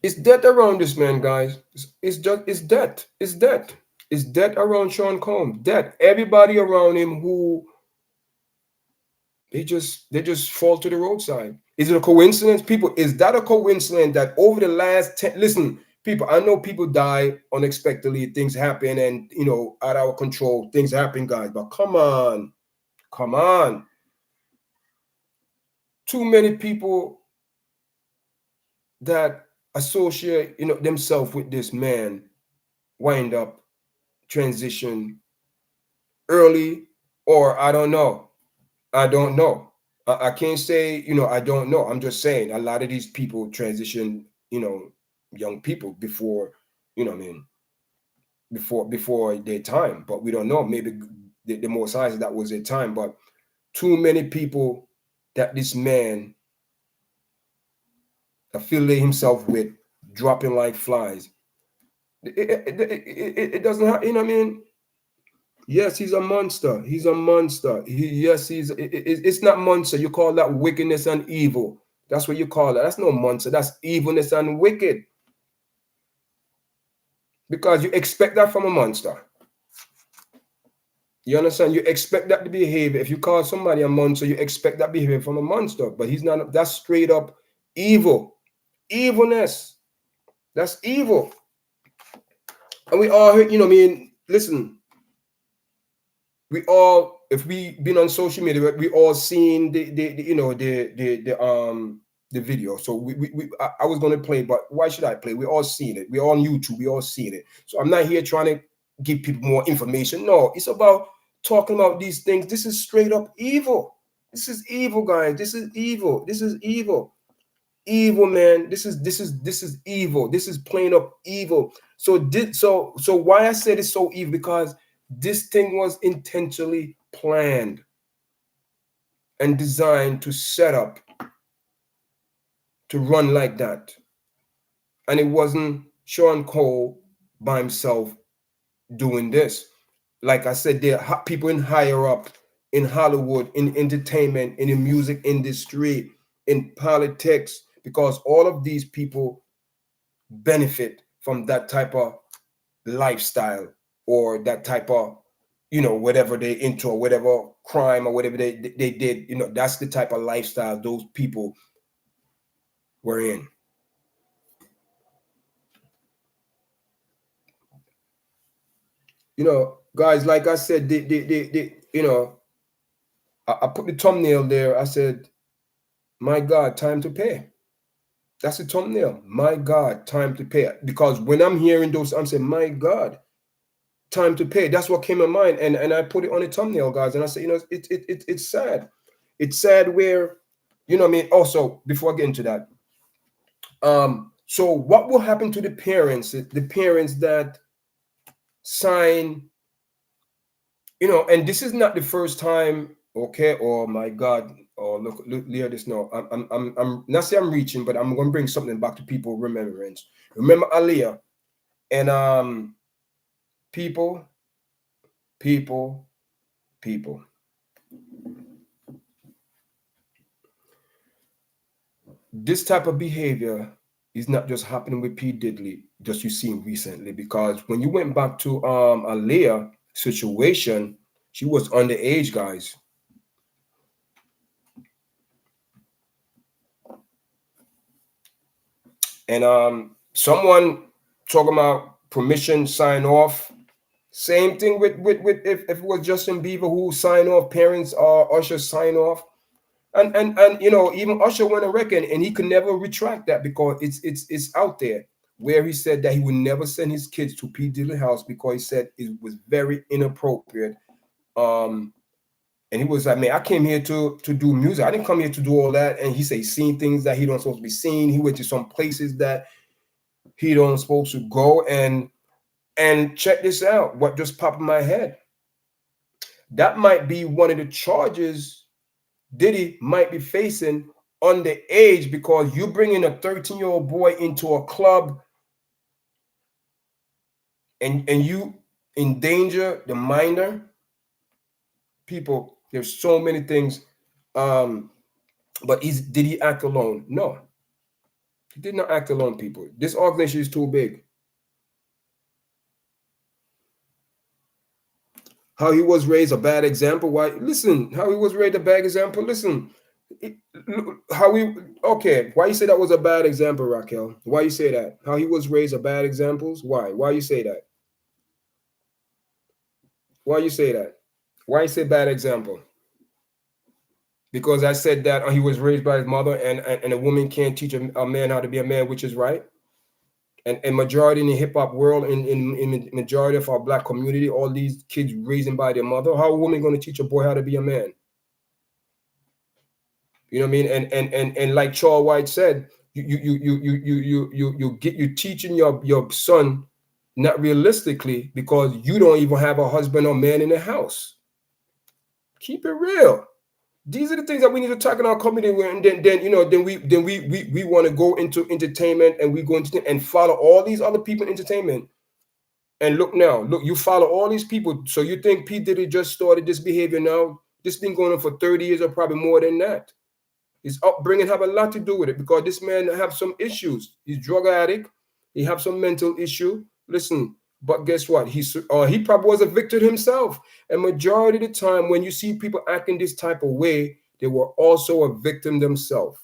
It's death around this man, guys. It's just it's death. It's death. It's death around Sean Combs. Death. Everybody around him who they just fall to the roadside. Is it a coincidence? People, is that a coincidence that over the last 10, listen, people, I know people die unexpectedly, things happen, and out of our control, things happen, guys. But come on, come on. Too many people that associate, themselves with this man wind up transition early, or I don't know. I don't know. I can't say, I don't know. I'm just saying a lot of these people transition, young people before, I mean, before their time, but we don't know. Maybe the most high that was their time, but too many people that this man affiliate himself with dropping like flies. It doesn't have, I mean, yes, he's a monster. He's a monster. Yes, it's not monster. You call that wickedness and evil. That's what you call it. That's no monster. That's evilness and wicked. Because you expect that from a monster. You understand? You expect that behavior. If you call somebody a monster, you expect that behavior from a monster. But he's not. That's straight up evil. Evilness. That's evil. And we all heard, I mean, listen, we all, if we been on social media, we all seen the video. So I was gonna play, but why should I play? We all seen it. We all on YouTube. We all seen it. So I'm not here trying to give people more information. No, it's about talking about these things. This is straight up evil. This is evil, guys. This is evil. This is evil. Evil, man. This is evil. This is plain up evil. So why I said it's so evil, because this thing was intentionally planned and designed to set up to run like that. And it wasn't Sean Cole by himself doing this. Like I said, there are people in higher up in Hollywood, in entertainment, in the music industry, in politics, because all of these people benefit from that type of lifestyle, or that type of, whatever they into, or whatever crime or whatever they did, that's the type of lifestyle those people were in. Guys, like I said, I put the thumbnail there. I said, my God, time to pay. That's the thumbnail. My God, time to pay. Because when I'm hearing those, I'm saying, my God, time to pay. That's what came in mind. And I put it on the thumbnail, guys. And I said, it's sad. It's sad where, I mean, also, before I get into that, so what will happen to the parents that sign, and this is not the first time, okay? Oh my God. Oh, look, hear this now. I'm not say I'm reaching, but I'm gonna bring something back to people remembrance. Remember Aliyah, and people, people, people. This type of behavior is not just happening with P. Diddley, just you seen recently, because when you went back to Aliyah situation, she was underage, guys. And someone talking about permission sign off. Same thing with if it was Justin Bieber who signed off, parents or Usher sign off. And even Usher went on record and he could never retract that, because it's out there, where he said that he would never send his kids to P. Diddy house, because he said it was very inappropriate And he was like, man, I came here to do music. I didn't come here to do all that. And he said he's seen things that he don't supposed to be seen. He went to some places that he don't supposed to go. And check this out, what just popped in my head. That might be one of the charges Diddy might be facing underage, because you bringing a 13-year-old boy into a club and you endanger the minor. People, there's so many things. But did he act alone? No, he did not act alone, people. This organization is too big. How he was raised, a bad example. Why? Listen, how he was raised, a bad example. Listen, how we, okay, why you say that was a bad example, Raquel? Why you say that? How he was raised, a bad examples? Why you say that? Why you say that? Why you say bad example? Because I said that he was raised by his mother, and a woman can't teach a man how to be a man, which is right. And majority in the hip hop world, in majority of our black community, all these kids raised by their mother. How a woman going to teach a boy how to be a man? You know what I mean? And like Charles White said, you teaching your son not realistically, because you don't even have a husband or man in the house. Keep it real. These are the things that we need to talk in our community. And then we want to go into entertainment, and we go into and follow all these other people in entertainment. And look, you follow all these people. So you think P. Diddy just started this behavior now? This been going on for 30 years or probably more than that. His upbringing have a lot to do with it, because this man have some issues. He's drug addict. He have some mental issue. Listen, but guess what? He probably was a victim himself. And majority of the time, when you see people acting this type of way, they were also a victim themselves.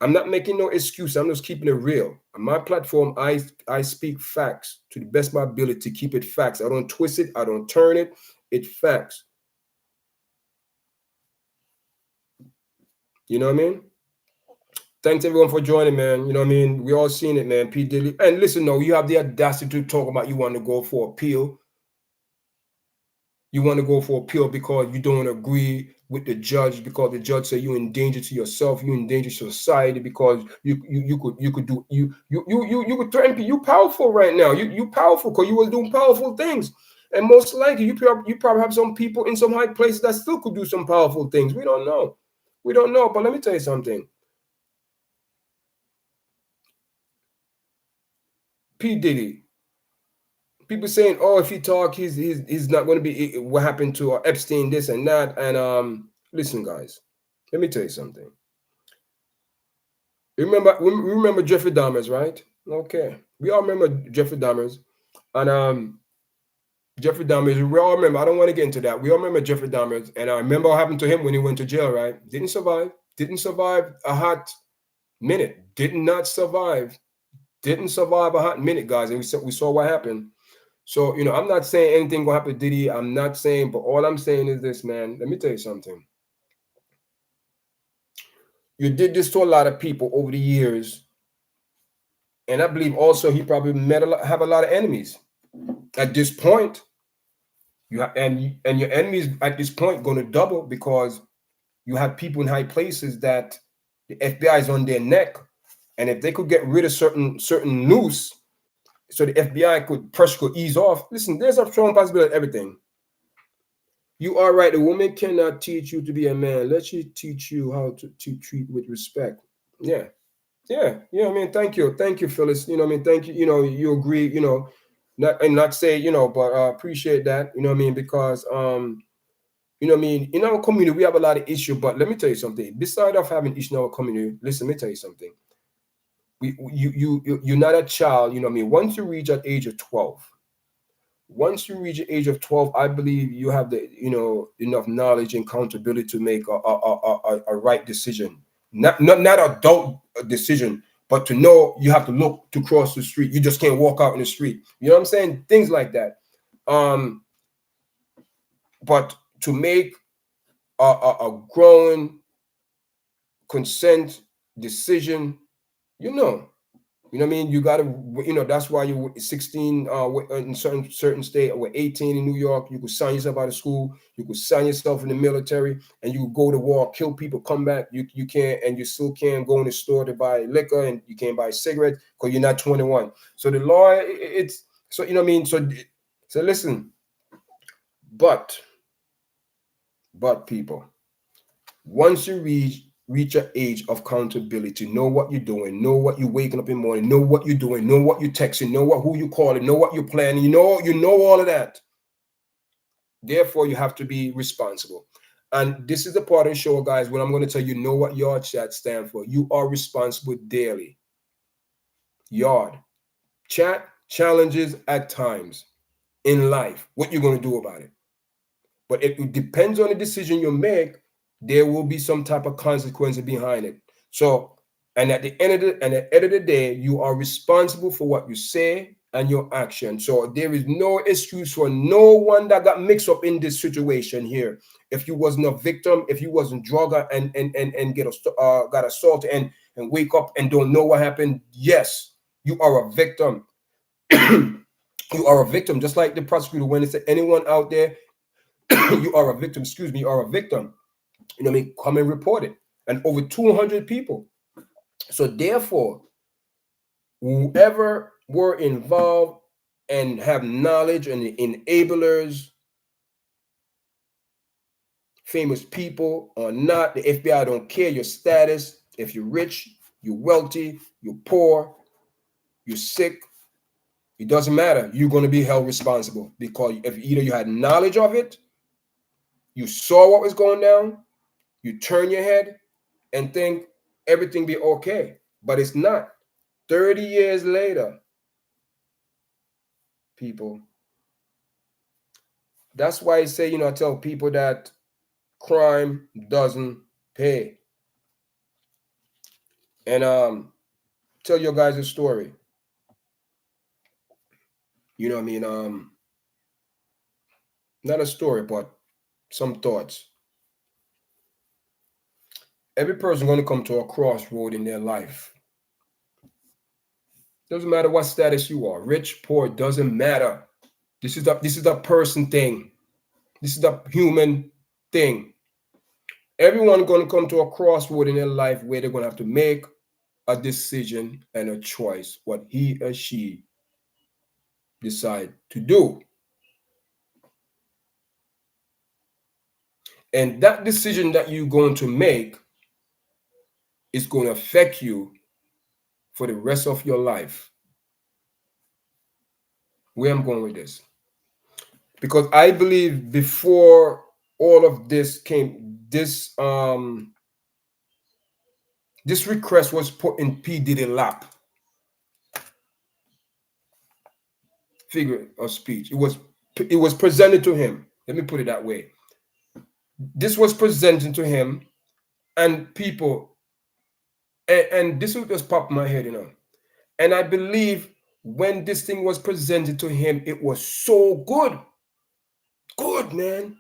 I'm not making no excuse. I'm just keeping it real. On my platform, I speak facts to the best of my ability to keep it facts. I don't twist it. I don't turn it. It's facts. You know what I mean? Thanks everyone for joining, man. You know what I mean? We all seen it, man. P. Diddy. And listen, no, you have the audacity to talk about you want to go for appeal. You want to go for appeal because you don't agree with the judge, because the judge said you in danger to yourself, you in danger to society, because you could threaten people. You powerful right now. You powerful because you was doing powerful things. And most likely you probably have some people in some high places that still could do some powerful things. We don't know. We don't know. But let me tell you something. P. Diddy. People saying, "Oh, if he talk, he's not going to be." What happened to Epstein, this and that? And listen, guys, let me tell you something. Remember Jeffrey Dahmer's, right? Okay, we all remember Jeffrey Dahmer's, and Jeffrey Dahmer's. We all remember. I don't want to get into that. We all remember Jeffrey Dahmer's, and I remember what happened to him when he went to jail. Right? Didn't survive. Didn't survive a hot minute. Did not survive. Didn't survive a hot minute, guys. And we saw what happened. So, I'm not saying anything gonna happen to Diddy. I'm not saying, but all I'm saying is this, man. Let me tell you something. You did this to a lot of people over the years. And I believe also he probably have a lot of enemies. At this point, and your enemies at this point going to double, because you have people in high places that the FBI is on their neck. And if they could get rid of certain news, so the FBI pressure could ease off. Listen, there's a strong possibility of everything. You are right. A woman cannot teach you to be a man. Let she teach you how to treat with respect. Yeah. Yeah. You know what I mean? Thank you. Thank you, Phyllis. You know what I mean? Thank you. You agree, not say, but appreciate that. You know what I mean? Because, you know what I mean? In our community, we have a lot of issues, but let me tell you something. Besides of having issues in our community, listen, let me tell you something. You're not a child, you know what I mean? Once you reach that age of 12, I believe you have the enough knowledge and accountability to make a right decision, not adult decision, but to know you have to look to cross the street. You just can't walk out in the street. You know what I'm saying? Things like that. But to make a growing consent decision, You know what I mean? You got to, that's why you 16 in certain state, or 18 in New York. You could sign yourself out of school. You could sign yourself in the military, and you could go to war, kill people, come back. You can't, and you still can't go in the store to buy liquor, and you can't buy cigarettes because you're not 21. So the law, it's so you know what I mean. So listen, but people, once you reach an age of accountability, know what you're doing, know what you're waking up in the morning, know what you're doing, know what you're texting, know who you're calling, know what you're planning, you know all of that. Therefore, you have to be responsible. And this is the part of the show, guys, when I'm going to tell you, know what Yardchat stand for. You are responsible daily. Yard chat challenges at times in life. What you're going to do about it? But it depends on the decision you make. There will be some type of consequence behind it. So, and at the end of the day, you are responsible for what you say and your action. So there is no excuse for no one that got mixed up in this situation here. If you wasn't a victim, if you wasn't drugged and got assaulted and wake up and don't know what happened, yes, you are a victim. You are a victim, just like the prosecutor when they said anyone out there you are a victim, excuse me, you are a victim. You know what I mean? Come and report it. And over 200 people. So therefore, whoever were involved and have knowledge and the enablers, famous people or not, the FBI don't care your status. If you're rich, you're wealthy, you're poor, you're sick, it doesn't matter. You're going to be held responsible because if either you had knowledge of it, you saw what was going down, you turn your head and think everything be okay, but it's not. 30 years later, people, that's why I say, I tell people that crime doesn't pay. And tell your guys a story. You know what I mean? Not a story, but some thoughts. Every person going to come to a crossroad in their life. Doesn't matter what status you are, rich, poor, doesn't matter. This is a person thing. This is a human thing. Everyone going to come to a crossroad in their life where they're going to have to make a decision and a choice, what he or she decide to do. And that decision that you're going to make is going to affect you for the rest of your life. Where I'm going with this. Because I believe before all of this came, this request was put in P. Diddy lap. Figure of speech. It was presented to him. Let me put it that way. This was presented to him, and people, and this will just pop my head, And I believe when this thing was presented to him, it was so good. Good, man.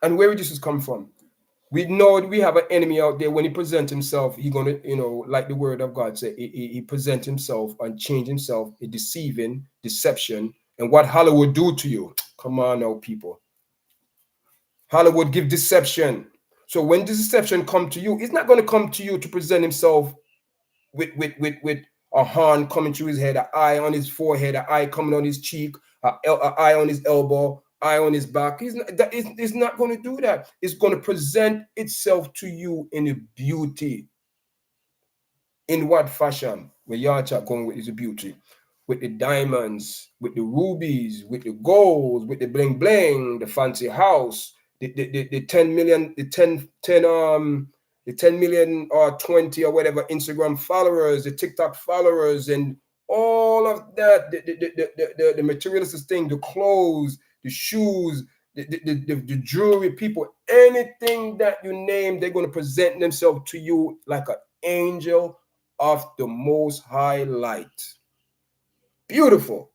And where did this come from? We know we have an enemy out there. When he presents himself, he gonna, like the word of God said, he present himself and change himself, a deceiving, deception, and what Hollywood do to you. Come on now, people. Hollywood give deception. So when this deception come to you, it's not going to come to you to present himself with a horn coming through his head, an eye on his forehead, an eye coming on his cheek, an eye on his elbow, eye on his back. It's not going to do that. It's going to present itself to you in a beauty. In what fashion? Where Yardchat going with is beauty. With the diamonds, with the rubies, with the golds, with the bling bling, the fancy house, the 10 million, the 10 million or 20 or whatever Instagram followers, the TikTok followers, and all of that, the materialistic thing, the clothes, the shoes, the jewelry, people, anything that you name, they're going to present themselves to you like an angel of the most high light. Beautiful.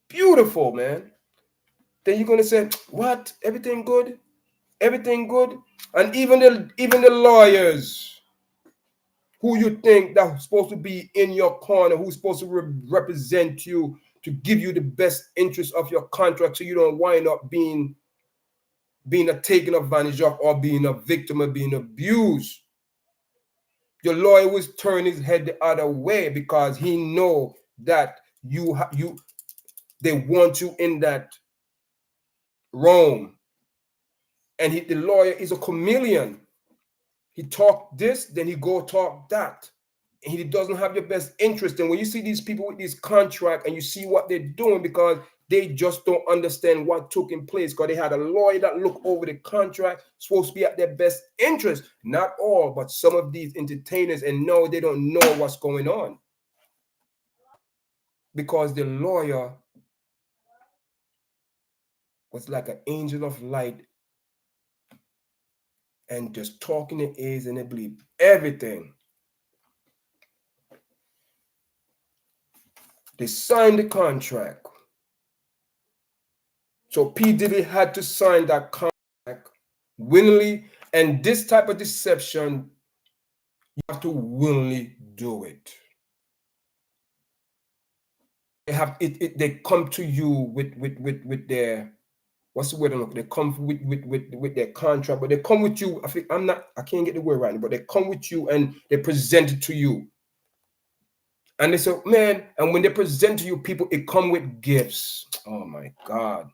Beautiful, man. Then you're going to say, what? Everything good? Everything good? And even the lawyers, Who you think that's supposed to be in your corner, who's supposed to represent you, to give you the best interest of your contract, so you don't wind up being taken advantage of, or being a victim of being abused. Your lawyer will turn his head the other way because he know that they want you in that realm. And the lawyer is a chameleon. He talk this, then he go talk that. And he doesn't have your best interest. And when you see these people with this contract and you see what they're doing, because they just don't understand what took in place, because they had a lawyer that looked over the contract, supposed to be at their best interest. Not all, but some of these entertainers, and no, they don't know what's going on. Because the lawyer was like an angel of light and just talking their ears, and they believe everything. They signed the contract. So P. Diddy had to sign that contract willingly, and this type of deception, you have to willingly do it. They come to you with their, what's the word? They come with their contract, but they come with you. I can't get the word right, but they come with you and they present it to you. And they say, man, and when they present to you people, it come with gifts. Oh my God.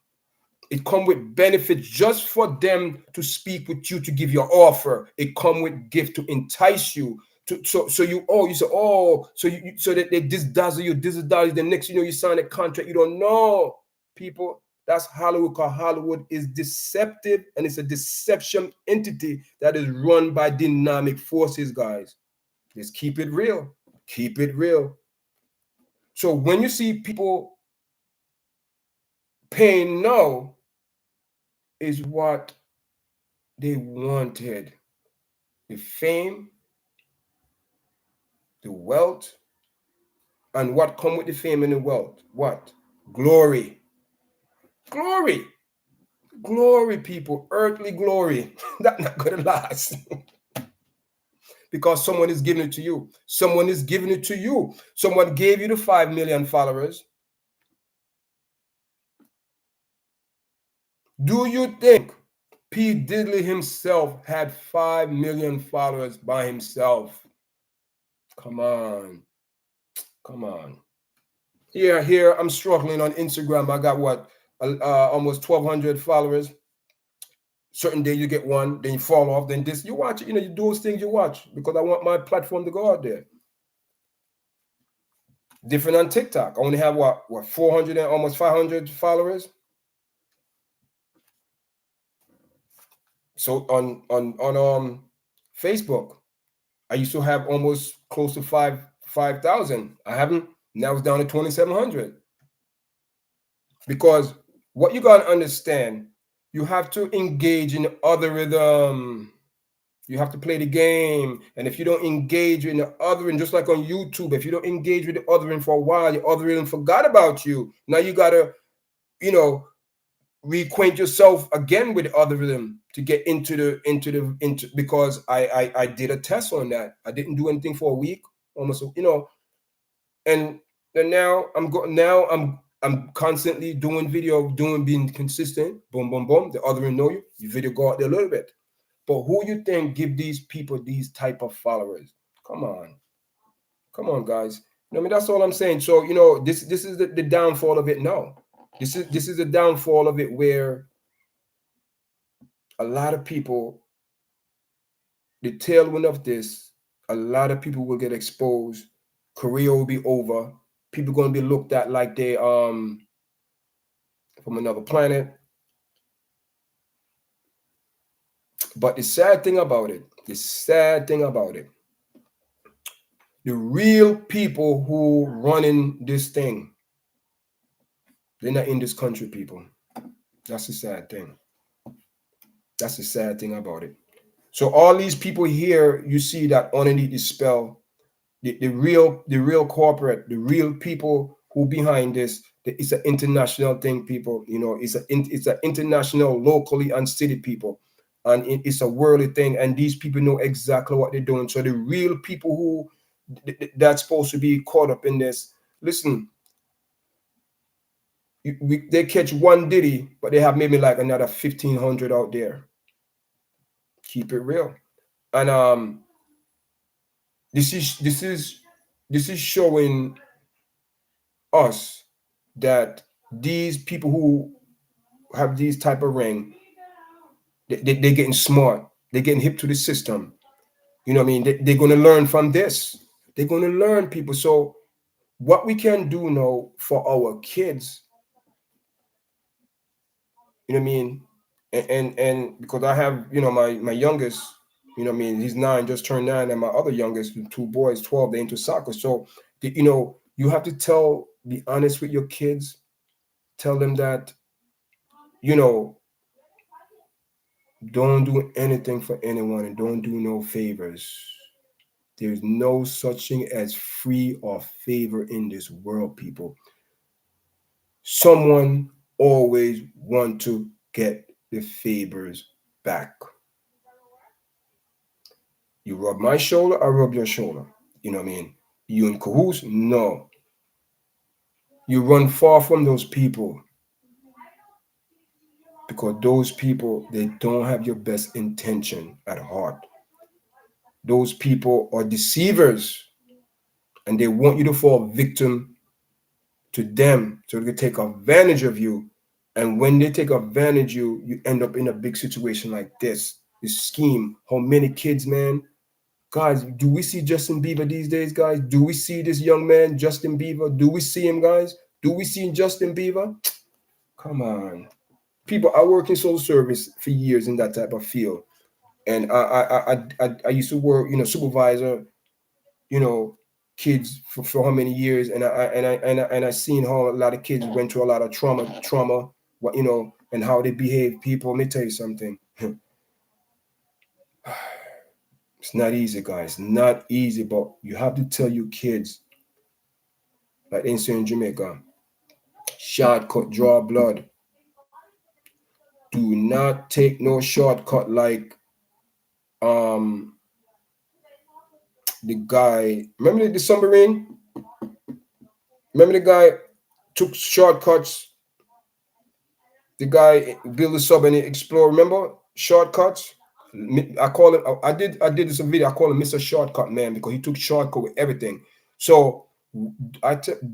It come with benefits just for them to speak with you, to give your offer. It come with gift to entice you. So that they disdazzle you, the next you sign a contract. You don't know, people. That's Hollywood, because Hollywood is deceptive, and it's a deception entity that is run by dynamic forces, guys. Just keep it real. Keep it real. So when you see people paying no, is what they wanted. The fame, the wealth, and what come with the fame and the wealth? What? Glory. Glory. Glory, people. Earthly glory. That's not going to last. Because someone is giving it to you. Someone is giving it to you. Someone gave you the 5 million followers. Do you think P. Diddy himself had 5 million followers by himself? Come on. Come on. Here, I'm struggling on Instagram. I got what? Almost 1,200 followers. Certain day you get one, then you fall off, then this. You watch it, you do those things you watch, because I want my platform to go out there. Different on TikTok. I only have what 400 and almost 500 followers. So on Facebook, I used to have almost close to 5,000. I haven't. Now it's down to 2,700. Because what you gotta understand, you have to engage in the other rhythm. You have to play the game. And if you don't engage in the othering, just like on YouTube, if you don't engage with the othering for a while, your othering forgot about you. Now you gotta, reacquaint yourself again with the algorithm to get into because I did a test on that. I didn't do anything for a week, almost, and now I'm constantly doing video, being consistent. Boom, boom, boom. The algorithm know you. Your video go out there a little bit. But who you think give these people these type of followers? Come on, guys. That's all I'm saying. So this is the downfall of it now. This is the downfall of it, where a lot of people, the tailwind of this, a lot of people will get exposed. Career will be over. People going to be looked at like they from another planet. But the sad thing about it, the real people who running this thing, they're not in this country, people. That's the sad thing. That's the sad thing about it. So all these people here, you see that underneath the spell, the real corporate, the real people who behind this, it's an international thing, people. It's an international, locally and city people. and it's a worldly thing, and these people know exactly what they're doing. So the real people who that's supposed to be caught up in this, listen, they catch one Diddy, but they have maybe like another 1,500 out there. Keep it real. And this is this is this is showing us that these people who have these type of ring, they're getting smart, they're getting hip to the system. You know what I mean? They're going to learn from this. They're going to learn, people. So what we can do now for our kids, you know what I mean? And because I have, my youngest, you know what I mean, he's 9, just turned 9, and my other youngest, 2 boys, 12, they're into soccer. So you have to be honest with your kids, tell them that, you know, don't do anything for anyone and don't do no favors. There's no such thing as free or favor in this world, people. Someone always want to get the favors back. You rub my shoulder, I rub your shoulder. You know what I mean? You in cahoots? No. You run far from those people because those people, they don't have your best intention at heart. Those people are deceivers and they want you to fall victim to them so they can take advantage of you. And when they take advantage of you, you end up in a big situation like this scheme. How many kids, man? Guys, do we see Justin Bieber these days, guys? Do we see this young man, Justin Bieber? Do we see him, guys? Do we see Justin Bieber? Come on. People, I work in social service for years in that type of field. And I used to work, supervisor, kids for how many years, and I seen how a lot of kids went through a lot of trauma, and how they behave. People, let me tell you something. It's not easy, guys. Not easy, but you have to tell your kids, like they say in Jamaica, shortcut, draw blood. Do not take no shortcut like the guy. Remember the submarine? Remember the guy took shortcuts. The guy built a sub and he explored. Remember shortcuts? I call him. I did this video. I call him Mr. Shortcut Man because he took shortcut with everything. So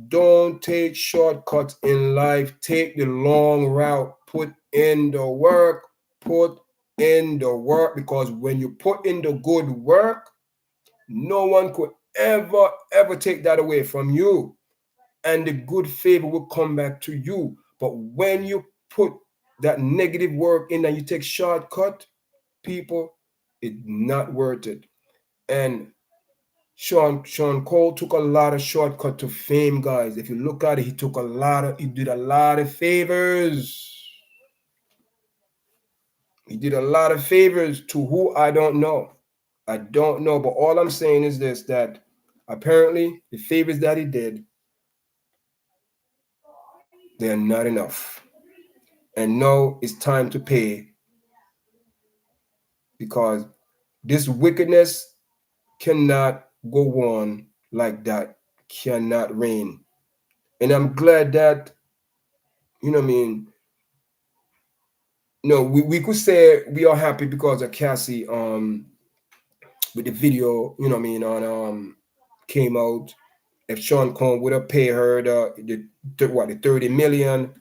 don't take shortcuts in life. Take the long route. Put in the work. Put in the work, because when you put in the good work, no one could ever take that away from you, and the good favor will come back to you. But when you put that negative work in and you take shortcut, people, it's not worth it. And Sean Cole took a lot of shortcut to fame, guys. If you look at it, he did a lot of favors. He did a lot of favors to who I don't know. I don't know, but all I'm saying is this, that apparently the favors that he did, they're not enough. And now it's time to pay, because this wickedness cannot go on like that, cannot reign. And I'm glad that, you know what I mean, no, we could say we are happy because of Cassie with the video, you know what I mean, on came out. If Sean Combs would have paid her the 30 million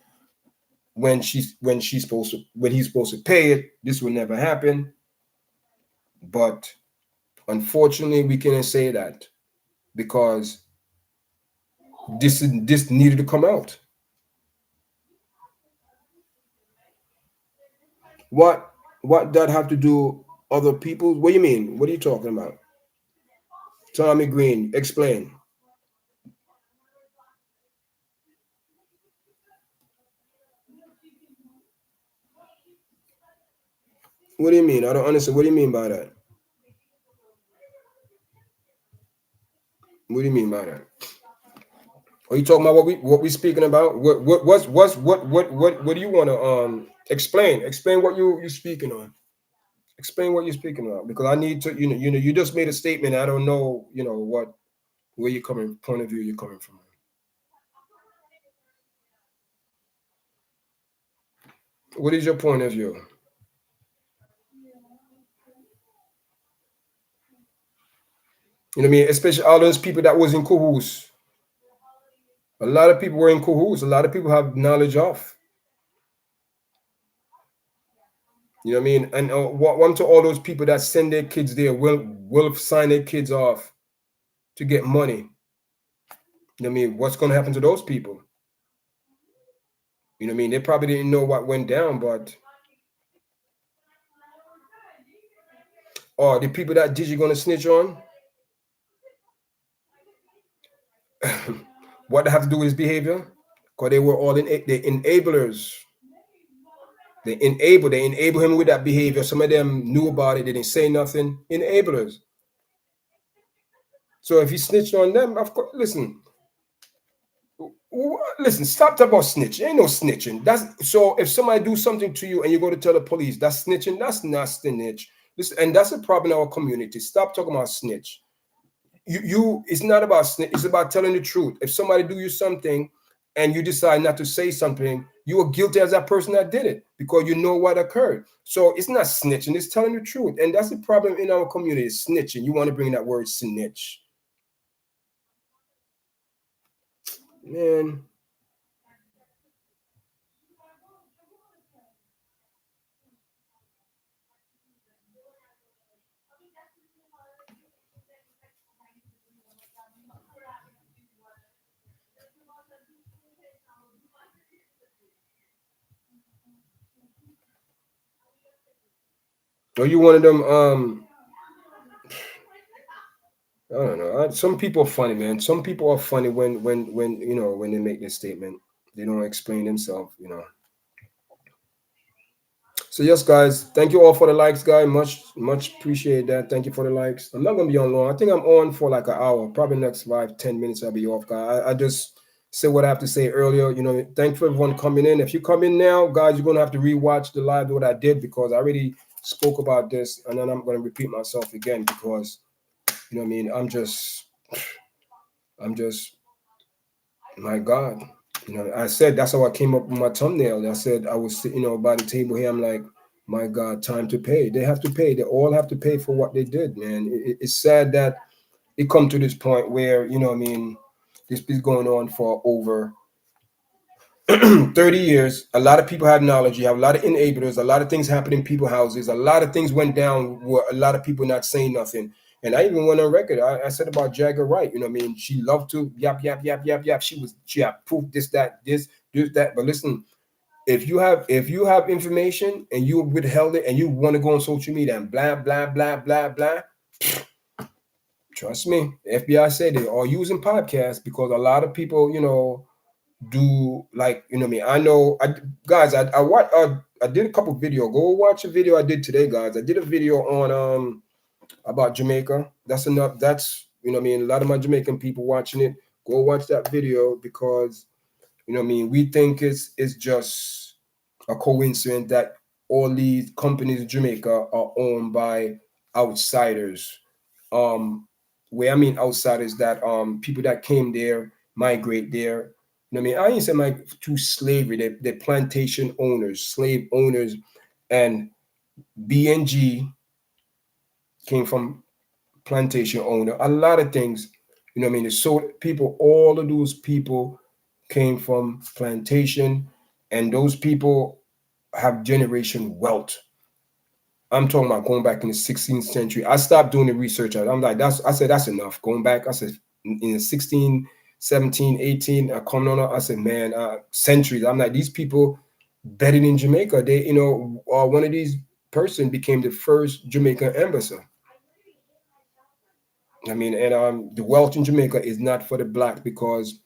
when he's supposed to pay it, this would never happen. But unfortunately, we can't say that, because this needed to come out. What that have to do other people? What do you mean? What are you talking about? Tommy Green, explain. What do you mean? I don't understand. What do you mean by that? What do you mean by that? Are you talking about what we speaking about? What do you want to explain? Explain what you speaking on. Explain what you're speaking about, because I need to, you just made a statement. I don't know, where you're coming, point of view you're coming from. What is your point of view? You know what I mean? Especially all those people that was in cahoots. A lot of people were in cahoots. A lot of people have knowledge of. You know what I mean? And one to all those people that send their kids there will sign their kids off to get money. You know what I mean? What's going to happen to those people? You know what I mean? They probably didn't know what went down, but the people that Diddy going to snitch on, what they have to do with his behavior? Because they were all the enablers. They enable him with that behavior. Some of them knew about it. They didn't say nothing. Enablers. So if he snitched on them, of course, listen, stop talking about snitching. Ain't no snitching. That's so if somebody do something to you and you go to tell the police, that's snitching. That's not snitch. Listen, and that's a problem in our community. Stop talking about snitch. It's not about snitch. It's about telling the truth. If somebody do you something and you decide not to say something, you are guilty as that person that did it because you know what occurred. So it's not snitching. It's telling the truth, and that's the problem in our community. Is snitching. You want to bring that word snitch, man. Are you one of them? I don't know. Some people are funny, man. Some people are funny when when they make this statement. They don't explain themselves. So yes, guys, thank you all for the likes, guys. Much appreciate that. Thank you for the likes. I'm not gonna be on long. I think I'm on for like an hour. Probably next 5-10 minutes I'll be off, guys. I just say what I have to say earlier. Thank for everyone coming in. If you come in now, guys, you're gonna have to rewatch the live what I did because I already spoke about this, and then I'm gonna repeat myself again because you know what I mean. I'm just my God. I said that's how I came up with my thumbnail. I said I was sitting, by the table here. I'm like, my God, time to pay. They have to pay. They all have to pay for what they did, man. It's sad that it come to this point where, what I mean, this is going on for over 30 years. A lot of people had knowledge. You have a lot of enablers. A lot of things happen in people's houses. A lot of things went down where a lot of people not saying nothing. And I even went on record. I said about Jagger Wright. You know what I mean? She loved to yap, yap, yap, yap, yap. She had proof, this, that, this, that. But listen, if you have information and you withheld it and you want to go on social media and blah, blah, blah, blah, blah, trust me, the FBI said they are using podcasts because a lot of people, do like what I mean. I know, guys. I did a couple video. Go watch a video I did today, guys. I did a video on about Jamaica. That's enough. That's what I mean. A lot of my Jamaican people watching it. Go watch that video because what I mean. We think it's just a coincidence that all these companies in Jamaica are owned by outsiders. Where I mean outsiders that people that came there, migrate there. I mean, I ain't saying like through slavery, they're plantation owners, slave owners, and BNG came from plantation owner. A lot of things, I mean, so people, all of those people came from plantation, and those people have generation wealth. I'm talking about going back in the 16th century. I stopped doing the research. I'm like, I said, that's enough. Going back, I said, in the 16, 17, 18, coming on, I said, man, centuries. I'm like, these people bedded in Jamaica. They, one of these person became the first Jamaican ambassador. I mean, and the wealth in Jamaica is not for the black because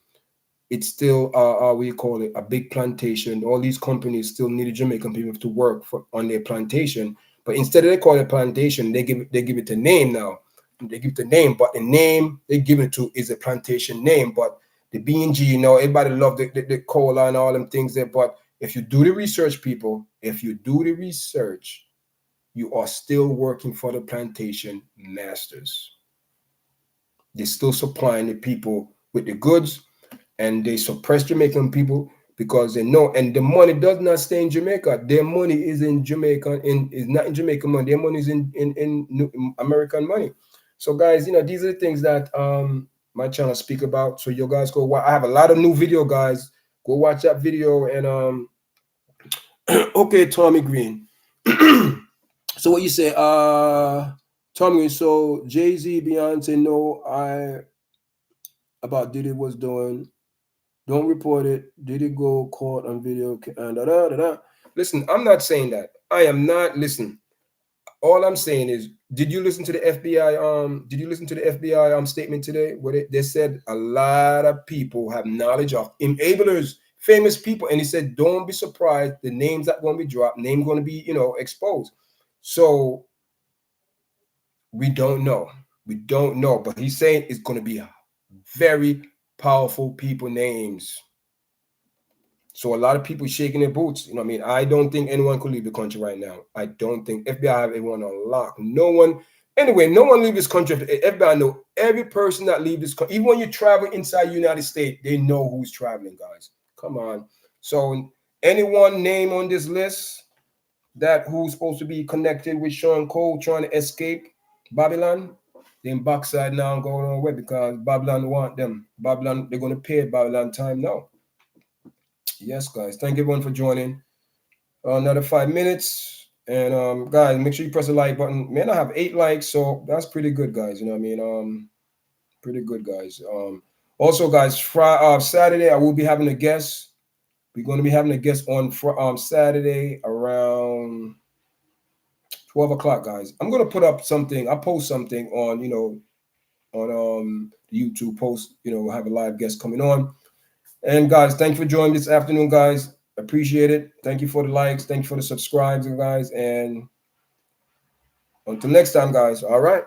it's still we call it a big plantation. All these companies still needed Jamaican people to work on their plantation, but instead of they call it plantation, they give it the name now. They give it the name, but the name they give it to is a plantation name. But the BNG, everybody love the cola and all them things there. But if you do the research, people, if you do the research, you are still working for the plantation masters. They're still supplying the people with the goods, and they suppress Jamaican people because they know, and the money does not stay in Jamaica. Their money is in Jamaica, is not in Jamaican money. Their money is in American money. So guys, these are the things that my channel speak about. So you guys go watch. I have a lot of new video, guys. Go watch that video. And okay, Tommy Green. So what you say, Tommy Green? So Jay-Z, Beyonce, no, I about Diddy was doing. Don't report it. Did it go court on video? And da, da, da, da. Listen, I'm not saying that. I am not. Listen, all I'm saying is, did you listen to the FBI? Did you listen to the FBI statement today? Where they said a lot of people have knowledge of enablers, famous people, and he said, don't be surprised. The names that going to be dropped, name going to be exposed. So we don't know. We don't know, but he's saying it's going to be very powerful people names. So a lot of people shaking their boots. You know what I mean? I don't think anyone could leave the country right now. I don't think FBI have everyone on lock. No one, anyway, no one leave this country. FBI know every person that leave this country. Even when you travel inside the United States, they know who's traveling, guys. Come on. So anyone name on this list that who's supposed to be connected with Sean Cole trying to escape Babylon, they in backside now going on away because Babylon want them. Babylon, they're going to pay Babylon time now. Yes, guys. Thank everyone for joining. Another 5 minutes. And guys, make sure you press the like button. Man, I have 8 likes, so that's pretty good, guys. You know what I mean? Pretty good, guys. Also, guys, Saturday, I will be having a guest. We're going to be having a guest on Saturday around 12 o'clock, guys. I'm going to put up something. I'll post something on, on the YouTube post. We'll have a live guest coming on. And guys, thank you for joining this afternoon, guys. Appreciate it. Thank you for the likes. Thank you for the subscribes, guys. And until next time, guys. All right.